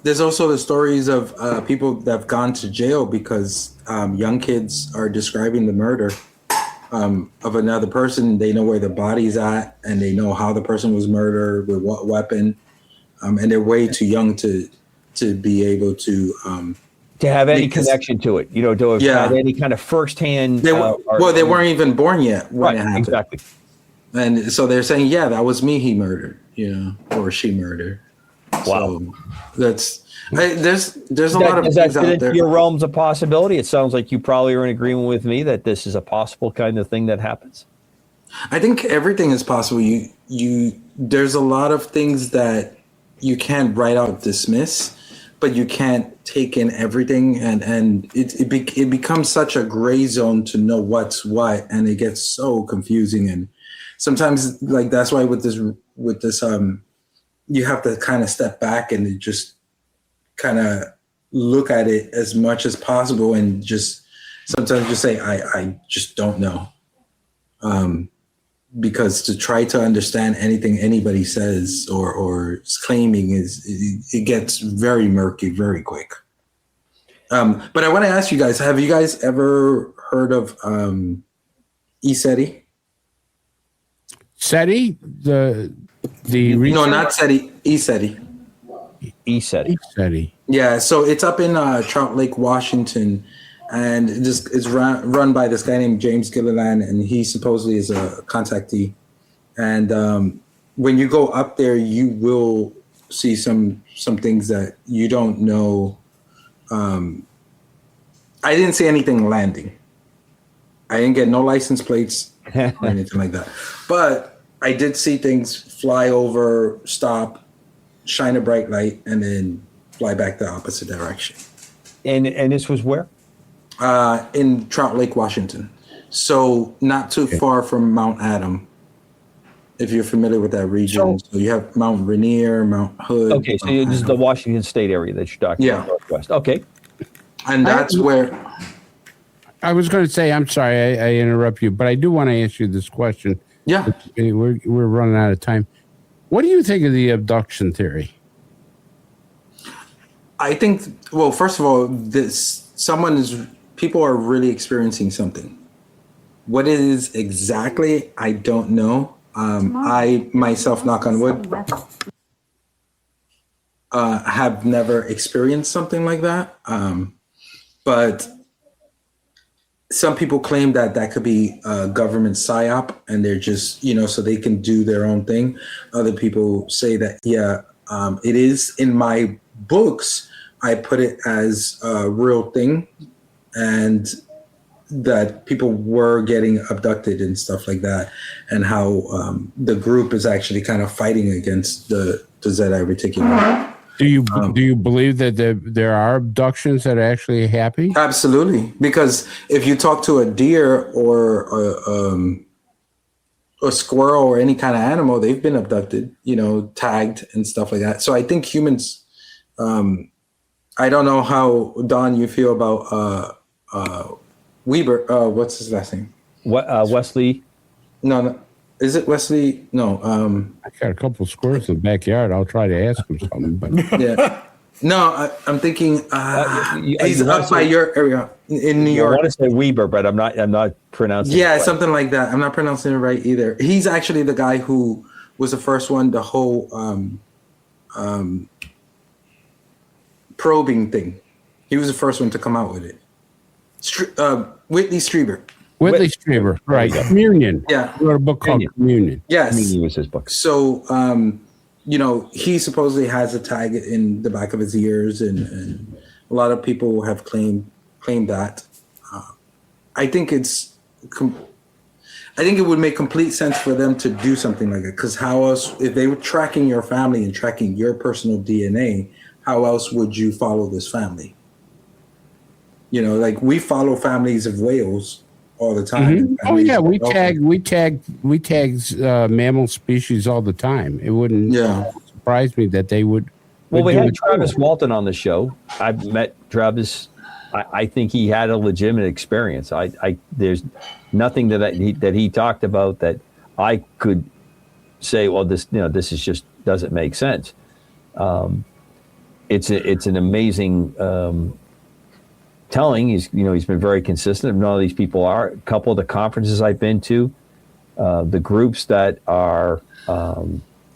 There's also the stories of people that have gone to jail because young kids are describing the murder of another person. They know where the body's at, and they know how the person was murdered, with what weapon, and they're way too young to be able to have any connection to it. To have had any kind of firsthand. They weren't even born yet when it happened. Exactly. And so they're saying, yeah, that was me he murdered, or she murdered. Wow. So there's a lot of things out there. Your realm's a possibility. It sounds like you probably are in agreement with me that this is a possible kind of thing that happens. I think everything is possible. There's a lot of things that you can't right out dismiss, but you can't take in everything, and it becomes such a gray zone to know what's what, and it gets so confusing. And sometimes, like, that's why with this you have to kind of step back and just kind of look at it as much as possible, and just sometimes just say, I just don't know. Because to try to understand anything anybody says or is claiming it gets very murky very quick. But I want to ask you guys, have you guys ever heard of SETI? SETI? No, not SETI, SETI. SETI. Yeah, so it's up in Trout Lake, Washington, and it's run by this guy named James Gilliland, and he supposedly is a contactee. And when you go up there, you will see some things that you don't know. I didn't see anything landing. I didn't get no license plates or anything like that. But I did see things fly over, stop, shine a bright light, and then fly back the opposite direction. And this was where? In Trout Lake, Washington. So not too far from Mount Adam, if you're familiar with that region. So you have Mount Rainier, Mount Hood. Okay, so this is the Washington State area that you're talking about, Northwest. Okay. And that's where... I was going to say, I'm sorry, I interrupt you, but I do want to ask you this question. Yeah. We're running out of time. What do you think of the abduction theory? I think, well, first of all, people are really experiencing something. What it is exactly, I don't know. I myself, knock on wood, have never experienced something like that. But some people claim that could be a government psyop, and they're just, so they can do their own thing. Other people say that, it is. In my books, I put it as a real thing, and that people were getting abducted and stuff like that, and how the group is actually kind of fighting against the Zeti Reticuli. Do you believe that there are abductions that are actually happening? Absolutely, because if you talk to a deer or a squirrel or any kind of animal, they've been abducted, tagged and stuff like that. So I think humans. I don't know how, Don, you feel about Weber. What's his last name? Wesley. No. Is it Wesley? No. I got a couple of squirrels in the backyard. I'll try to ask him something. But yeah. No, I'm thinking he's up by your area in New York. I want to say Weber, but I'm not pronouncing it right. Something like that. I'm not pronouncing it right either. He's actually the guy who was the first one, the whole probing thing. He was the first one to come out with it. Whitley Strieber. Whitley Strieber, right. Communion. Yeah. He wrote a book called Communion. Yes. Communion was his book. So, he supposedly has a tag in the back of his ears, and a lot of people have claimed that. I think it would make complete sense for them to do something like that, because how else, if they were tracking your family and tracking your personal DNA, how else would you follow this family? Like we follow families of whales all the time. Mm-hmm. Oh yeah, we tag mammal species all the time. It wouldn't surprise me that they would. Well, we had Travis Walton on the show. I've met Travis I think he had a legitimate experience. There's nothing that he talked about that I could say, well, this is just doesn't make sense. It's an amazing telling. He's been very consistent. None of these people are. A couple of the conferences I've been to, the groups that are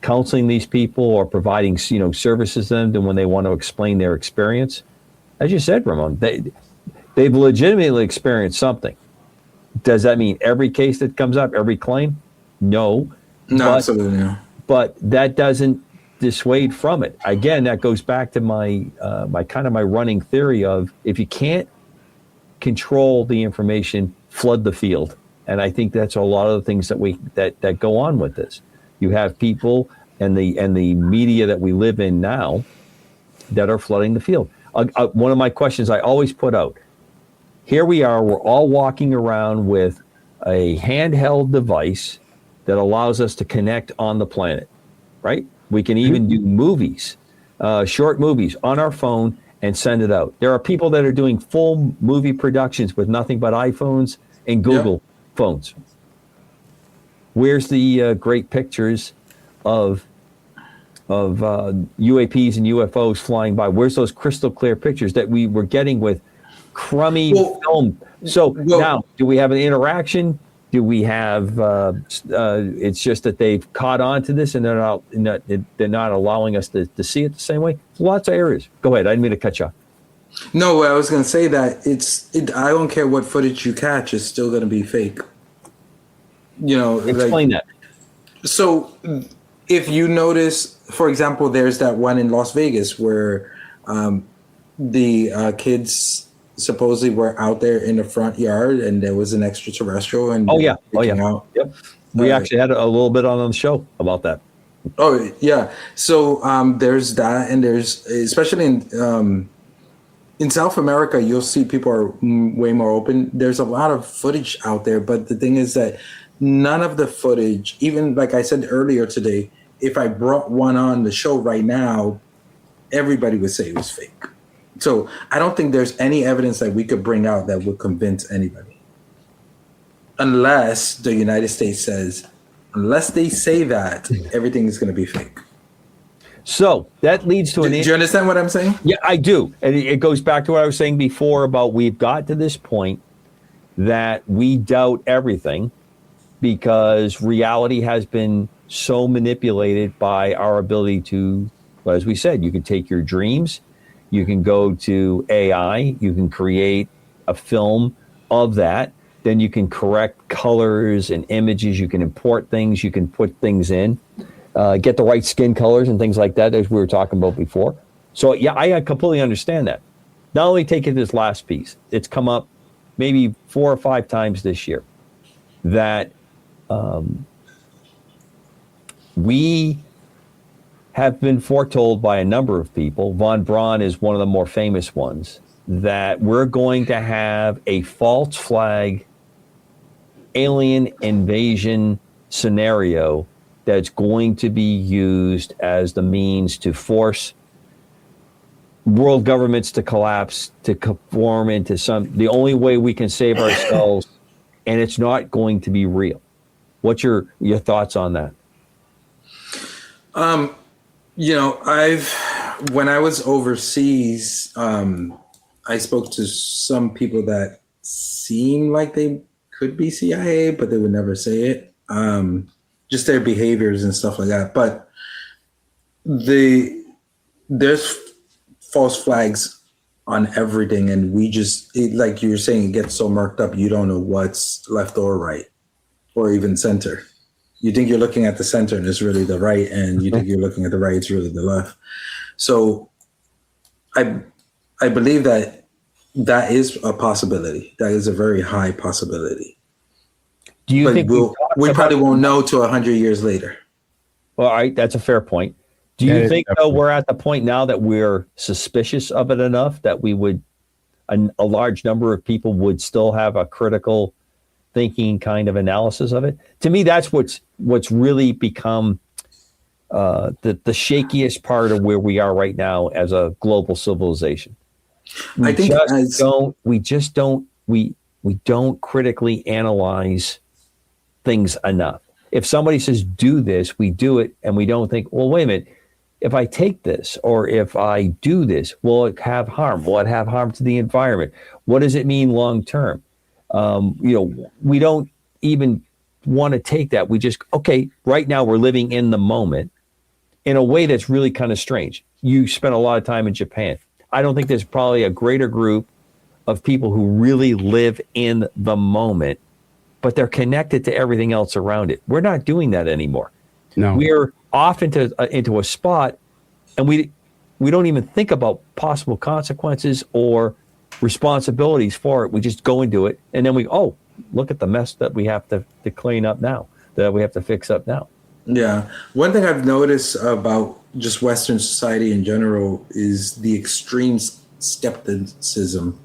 counseling these people or providing services to them, and when they want to explain their experience, as you said, Ramon, they've legitimately experienced something. Does that mean every case that comes up, every claim? No, absolutely no. But that doesn't dissuade from it. Again, that goes back to my my running theory of, if you can't control the information, flood the field. And I think that's a lot of the things that go on with this. You have people and the media that we live in now that are flooding the field. One of my questions I always put out: here we are, we're all walking around with a handheld device that allows us to connect on the planet, right? We can even do movies, short movies on our phone and send it out. There are people that are doing full movie productions with nothing but iPhones and Google phones. Where's the great pictures of UAPs and UFOs flying by? Where's those crystal clear pictures that we were getting with crummy film? So now, do we have an interaction? Do we have? It's just that they've caught on to this, and they're not allowing us to see it the same way. Lots of areas. Go ahead. I didn't mean to cut you off. No, I was going to say that I don't care what footage you catch; it's still going to be fake. Explain that. So, if you notice, for example, there's that one in Las Vegas where the kids supposedly were out there in the front yard, and there was an extraterrestrial. And out. Yep. We actually had a little bit on the show about that. Oh yeah. So there's that, and there's, especially in South America, you'll see people are way more open. There's a lot of footage out there, but the thing is that none of the footage, even like I said earlier today, if I brought one on the show right now, everybody would say it was fake. So I don't think there's any evidence that we could bring out that would convince anybody. Unless the United States says, unless they say that, everything is going to be fake. So that leads to Do you understand what I'm saying? Yeah, I do. And it goes back to what I was saying before about we've got to this point that we doubt everything because reality has been so manipulated by our ability to, well, as we said, you can take your dreams, you can go to AI, you can create a film of that, then you can correct colors and images, you can import things, you can put things in, get the right skin colors and things like that, as we were talking about before. So yeah, I completely understand that. Not only take it this last piece, it's come up maybe 4 or 5 times this year that we have been foretold by a number of people, Von Braun is one of the more famous ones, that we're going to have a false flag alien invasion scenario that's going to be used as the means to force world governments to collapse, to conform into the only way we can save ourselves, and it's not going to be real. What's your thoughts on that? When I was overseas, I spoke to some people that seemed like they could be CIA, but they would never say it. Just their behaviors and stuff like that. But there's false flags on everything, and we just, like you were saying, it gets so murked up, you don't know what's left or right, or even center. You think you're looking at the center and it's really the right, and you think you're looking at the right, it's really the left. So I believe that is a possibility. That is a very high possibility. Do you think we probably won't know till 100 years later? Well, all right, that's a fair point. Do you think, though, we're at the point now that we're suspicious of it enough that we would, a large number of people would still have a critical thinking kind of analysis of it? To me, that's what's really become the shakiest part of where we are right now as a global civilization. We I think we don't critically analyze things enough. If somebody says do this, we do it, and we don't think, well, wait a minute. If I take this or if I do this, will it have harm? Will it have harm to the environment? What does it mean long term? We don't even want to take that. We just, okay, right now we're living in the moment in a way that's really kind of strange. You spent a lot of time in Japan. I don't think there's probably a greater group of people who really live in the moment, but they're connected to everything else around it. We're not doing that anymore. No. We're off into a spot, and we don't even think about possible consequences or responsibilities for it. We just go into it, and then look at the mess that we have to clean up now, that we have to fix up now. Yeah. One thing I've noticed about just Western society in general is the extreme skepticism.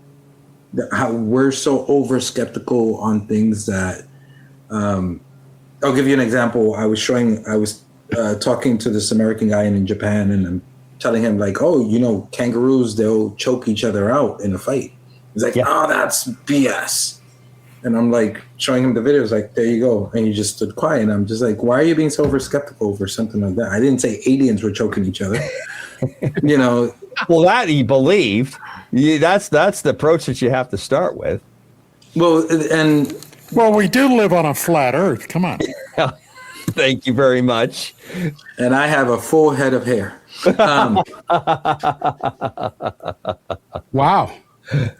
How we're so over skeptical on things that I'll give you an example. I was talking to this American guy in Japan, and I'm telling him like, oh, kangaroos, they'll choke each other out in a fight. He's like, oh, that's BS. And I'm like showing him the videos, like, there you go. And he just stood quiet. And I'm just like, why are you being so over skeptical over something like that? I didn't say aliens were choking each other. Well, that he believed. That's the approach that you have to start with. Well, we do live on a flat Earth. Come on. Thank you very much. And I have a full head of hair. Wow.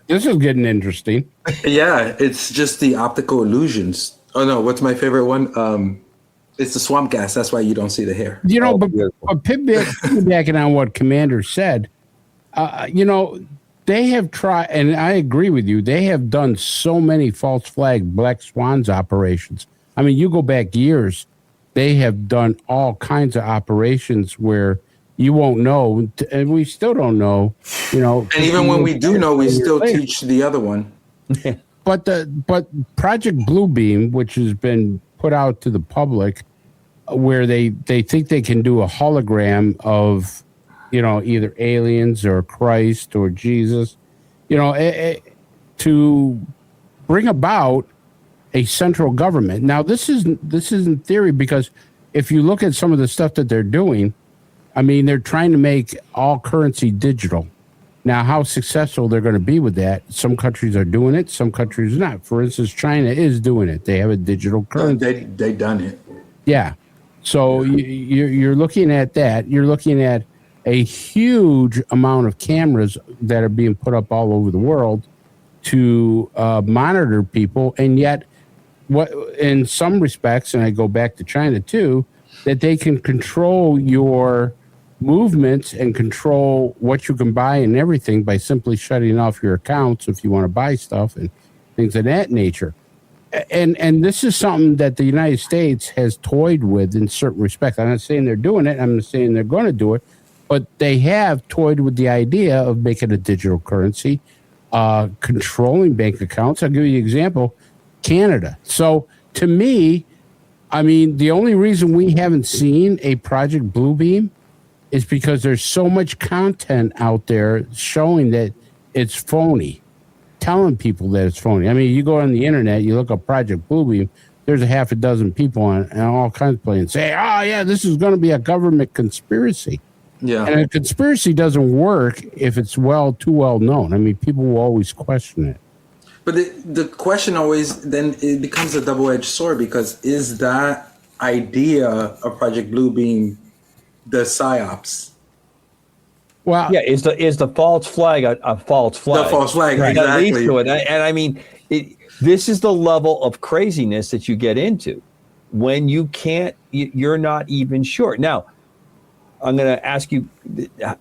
This is getting interesting. Yeah, it's just the optical illusions. Oh, no, what's my favorite one? It's the swamp gas. That's why you don't see the hair. But piggybacking on what Commander said, they have tried, and I agree with you, they have done so many false flag black swans operations. I mean, you go back years, they have done all kinds of operations where you won't know, and we still don't know, And even when we do know, we still teach the other one. But Project Bluebeam, which has been put out to the public, where they think they can do a hologram of, either aliens or Christ or Jesus, to bring about a central government. Now, this isn't theory, because if you look at some of the stuff that they're doing, I mean, they're trying to make all currency digital. Now, how successful they're going to be with that, some countries are doing it, some countries are not. For instance, China is doing it. They have a digital currency. They done it. Yeah. So you're looking at that. You're looking at a huge amount of cameras that are being put up all over the world to monitor people. And yet, what in some respects, and I go back to China too, that they can control your movements and control what you can buy and everything by simply shutting off your accounts if you want to buy stuff and things of that nature. And this is something that the United States has toyed with in certain respects. I'm not saying they're doing it. I'm not saying they're going to do it. But they have toyed with the idea of making a digital currency, controlling bank accounts. I'll give you an example, Canada. So to me, I mean, the only reason we haven't seen a Project Bluebeam is because there's so much content out there showing that it's phony, telling people that it's phony. I mean, you go on the internet, you look up Project Bluebeam, there's a half a dozen people on it and all kinds of places say, oh, yeah, this is going to be a government conspiracy. Yeah. And a conspiracy doesn't work if it's too well known. I mean, people will always question it. But the question always then it becomes a double-edged sword, because is that idea of Project Bluebeam the psyops? Well, yeah, is the false flag a false flag? The false flag, right. Exactly. That leads to it. And I mean, this is the level of craziness that you get into when you're not even sure. Now, I'm going to ask you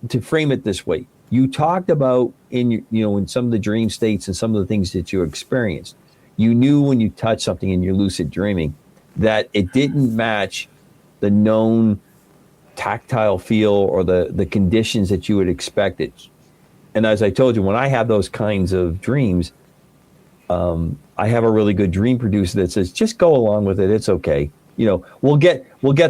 to frame it this way. You talked about in some of the dream states and some of the things that you experienced, you knew when you touched something in your lucid dreaming that it didn't match the known tactile feel or the conditions that you had expected. And as I told you, when I have those kinds of dreams, I have a really good dream producer that says, just go along with it. It's okay. We'll get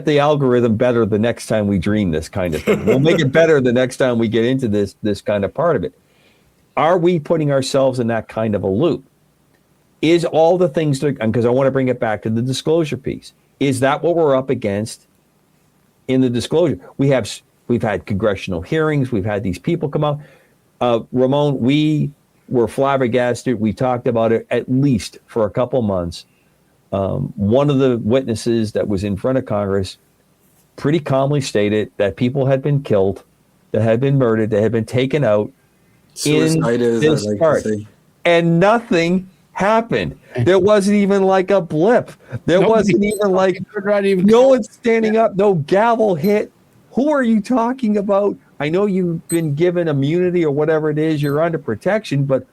the algorithm better the next time we dream this kind of thing. We'll make it better the next time we get into this kind of part of it. Are we putting ourselves in that kind of a loop? Is all the things that, because I want to bring it back to the disclosure piece, is that what we're up against in the disclosure? We've had congressional hearings. We've had these people come out. Ramon, we were flabbergasted. We talked about it at least for a couple months. One of the witnesses that was in front of Congress pretty calmly stated that people had been killed, that had been murdered, that had been taken out Suicide in this part. And nothing happened. There wasn't even like a blip. There wasn't even like no one standing up, no gavel hit. Who are you talking about? I know you've been given immunity or whatever it is, you're under protection, but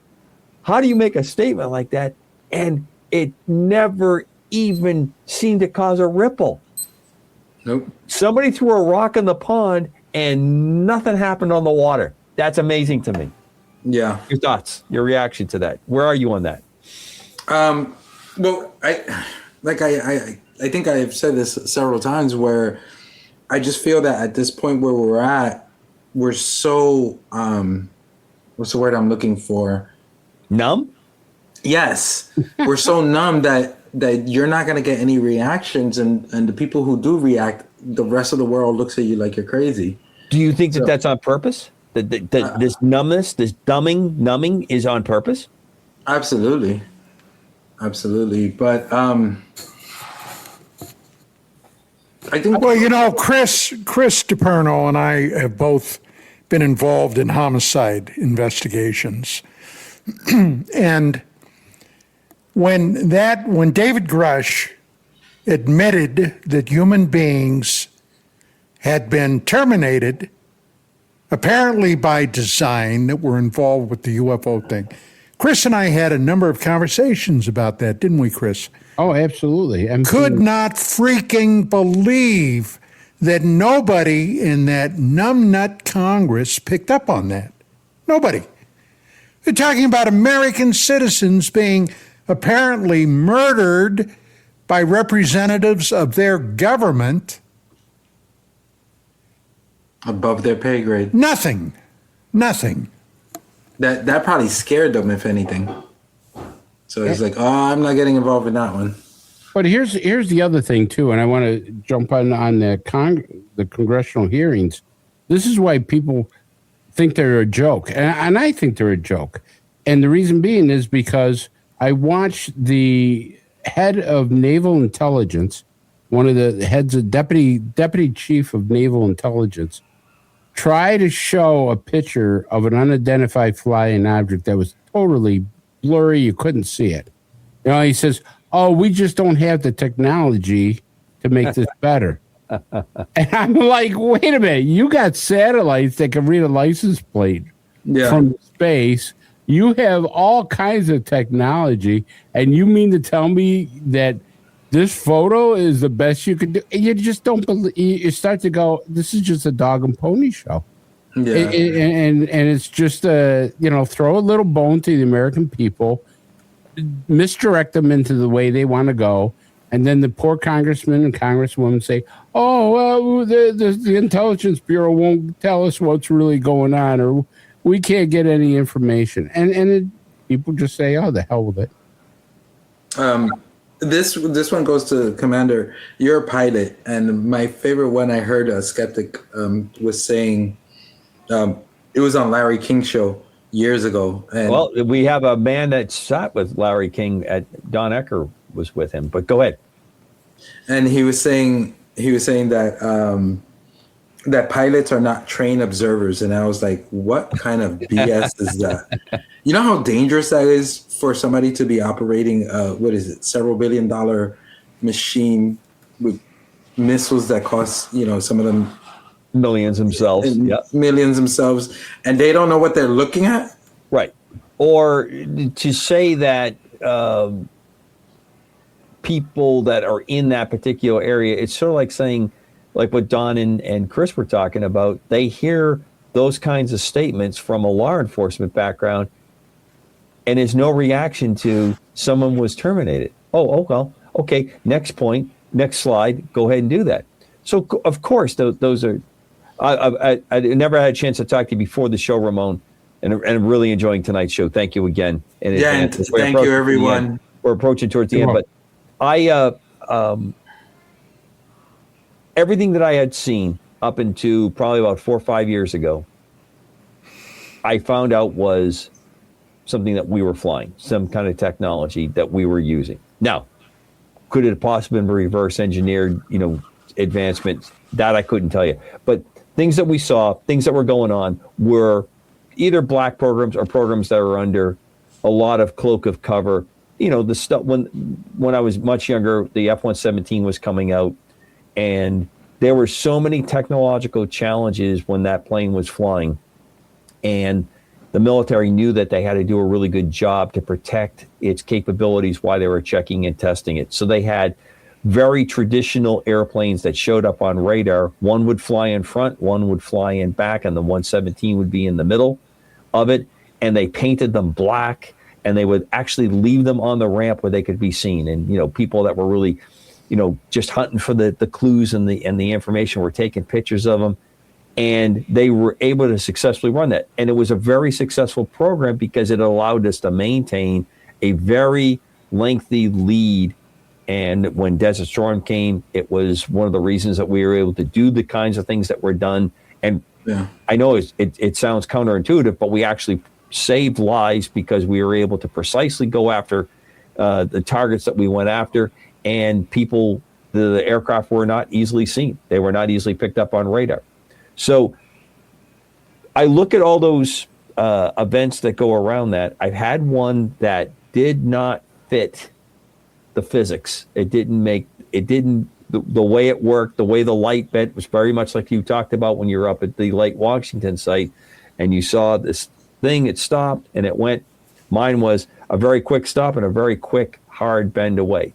how do you make a statement like that? And it never even seemed to cause a ripple. Nope. Somebody threw a rock in the pond and nothing happened on the water. That's amazing to me. Yeah. Your thoughts, your reaction to that. Where are you on that? Well, I think I have said this several times where I just feel that at this point where we're at, we're so, what's the word I'm looking for? Numb? Yes. We're so numb that you're not going to get any reactions. And the people who do react, the rest of the world looks at you like you're crazy. Do you think that that's on purpose? That this numbness, this numbing is on purpose? Absolutely. Absolutely. But I think... Well, Chris DiPerno and I have both been involved in homicide investigations. And when David Grush admitted that human beings had been terminated, apparently by design, that were involved with the UFO thing, Chris and I had a number of conversations about that, didn't we, Chris? Oh, absolutely. Could not freaking believe that nobody in that numbnut Congress picked up on that. Nobody. They're talking about American citizens being apparently murdered by representatives of their government. Above their pay grade. Nothing. That probably scared them, if anything. So it's like, oh, I'm not getting involved in that one. But here's the other thing too, and I want to jump on the congressional hearings. This is why people think they're a joke, and I think they're a joke. And the reason being is because I watched the head of naval intelligence, one of the heads of deputy chief of naval intelligence, try to show a picture of an unidentified flying object that was totally blurry. You couldn't see it. He says, "Oh, we just don't have the technology to make this better." And I'm like, wait a minute. You got satellites that can read a license plate from space. You have all kinds of technology. And you mean to tell me that this photo is the best you could do? You just don't believe. You start to go, this is just a dog and pony show. Yeah. And it's just, throw a little bone to the American people, misdirect them into the way they want to go. And then the poor congressmen and congresswomen say, "Oh, well, the Intelligence Bureau won't tell us what's really going on, or we can't get any information." And people just say, "Oh, the hell with it." This one goes to Commander. You're a pilot, and my favorite one I heard a skeptic was saying, it was on Larry King's show years ago. And well, we have a man that sat with Larry King Don Ecker was with him, but go ahead. And he was saying that that pilots are not trained observers, and I was like, what kind of BS is that? You know how dangerous that is for somebody to be operating several $1 billion machine with missiles that cost, some of them millions themselves. Millions themselves, and they don't know what they're looking at. Right. Or to say that people that are in that particular area, it's sort of like saying, like what Don and Chris were talking about, they hear those kinds of statements from a law enforcement background, and there's no reaction to someone was terminated. Oh, well, okay, next point, next slide, go ahead and do that. So, of course, those are, I never had a chance to talk to you before the show, Ramon. and really enjoying tonight's show. Thank you again. And thank you, everyone. We're approaching towards the end, but everything that I had seen up into probably about 4 or 5 years ago, I found out was something that we were flying, some kind of technology that we were using. Now, could it have possibly been reverse engineered, advancements? That I couldn't tell you. But things that we saw, things that were going on were either black programs or programs that were under a lot of cloak of cover. The stuff when I was much younger, the F-117 was coming out, and there were so many technological challenges when that plane was flying, and the military knew that they had to do a really good job to protect its capabilities while they were checking and testing it. So they had very traditional airplanes that showed up on radar. One would fly in front, one would fly in back, and the 117 would be in the middle of it. And they painted them black, and they would actually leave them on the ramp where they could be seen. And, people that were really, just hunting for the clues and the information were taking pictures of them. And they were able to successfully run that. And it was a very successful program because it allowed us to maintain a very lengthy lead. And when Desert Storm came, it was one of the reasons that we were able to do the kinds of things that were done. And I know it sounds counterintuitive, but we actually saved lives because we were able to precisely go after the targets that we went after. And the aircraft were not easily seen. They were not easily picked up on radar. So I look at all those events that go around that. I've had one that did not fit the physics. The way it worked, the way the light bent was very much like you talked about when you were up at the Lake Washington site and you saw this thing, it stopped and it went. Mine was a very quick stop and a very quick, hard bend away.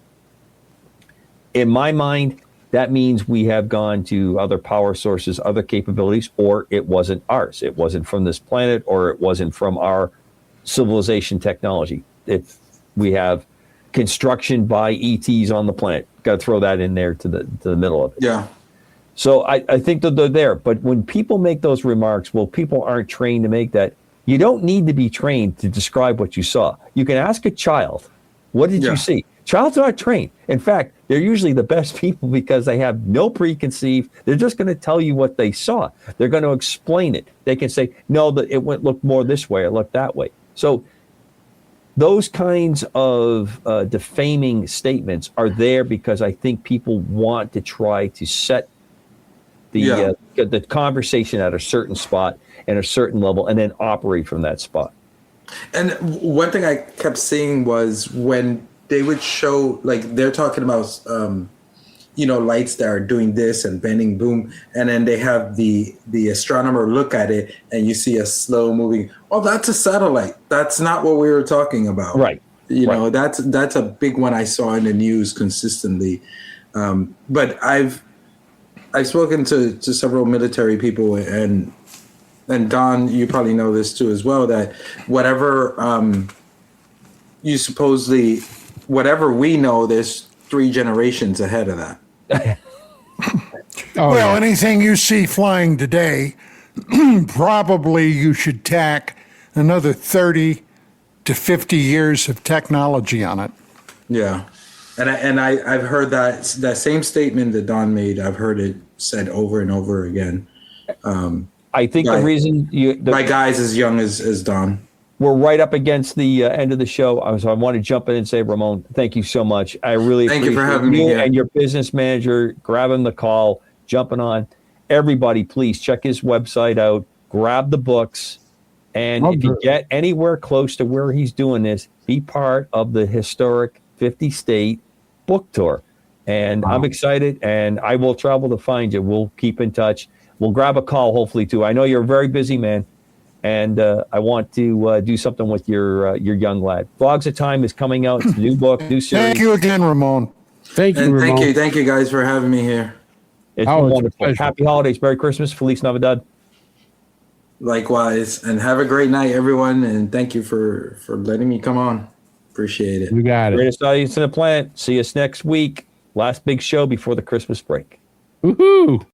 In my mind, that means we have gone to other power sources, other capabilities, or it wasn't ours. It wasn't from this planet, or it wasn't from our civilization technology. If we have construction by ETs on the planet, got to throw that in there to the middle of it. Yeah. So I think that they're there. But when people make those remarks, people aren't trained to make that. You don't need to be trained to describe what you saw. You can ask a child, what did you see? Child's not trained. In fact, they're usually the best people because they have no preconceived. They're just going to tell you what they saw. They're going to explain it. They can say, no, it looked more this way, it looked that way. So those kinds of defaming statements are there because I think people want to try to set the conversation at a certain spot and a certain level and then operate from that spot. And one thing I kept seeing was when they would show, like, they're talking about, lights that are doing this and bending, boom. And then they have the astronomer look at it and you see a slow moving. Oh, that's a satellite. That's not what we were talking about. Right. That's a big one I saw in the news consistently. But I've spoken to several military people and Don, you probably know this too as well, that whatever whatever we know, there's 3 generations ahead of that. Anything you see flying today, probably you should tack another 30 to 50 years of technology on it. Yeah. And I've heard that same statement that Don made. I've heard it said over and over again. I think the reason by guys as young as Don. We're right up against the end of the show, so I want to jump in and say, Ramon, thank you so much. I really thank you for appreciate having me here. And your business manager grabbing the call, jumping on. Everybody, please check his website out, grab the books, and if you get anywhere close to where he's doing this, be part of the historic 50-state book tour. And I'm excited, and I will travel to find you. We'll keep in touch. We'll grab a call, hopefully, too. I know you're a very busy man. And I want to do something with your young lad. Fogs of Time is coming out. It's a new book, new series. Thank you again, Ramon. Thank you, Ramon. Thank you guys for having me here. It's wonderful. Happy holidays, Merry Christmas, Feliz Navidad. Likewise, and have a great night, everyone. And thank you for letting me come on. Appreciate it. You got it. Greatest audience in the planet. See us next week. Last big show before the Christmas break. Woohoo!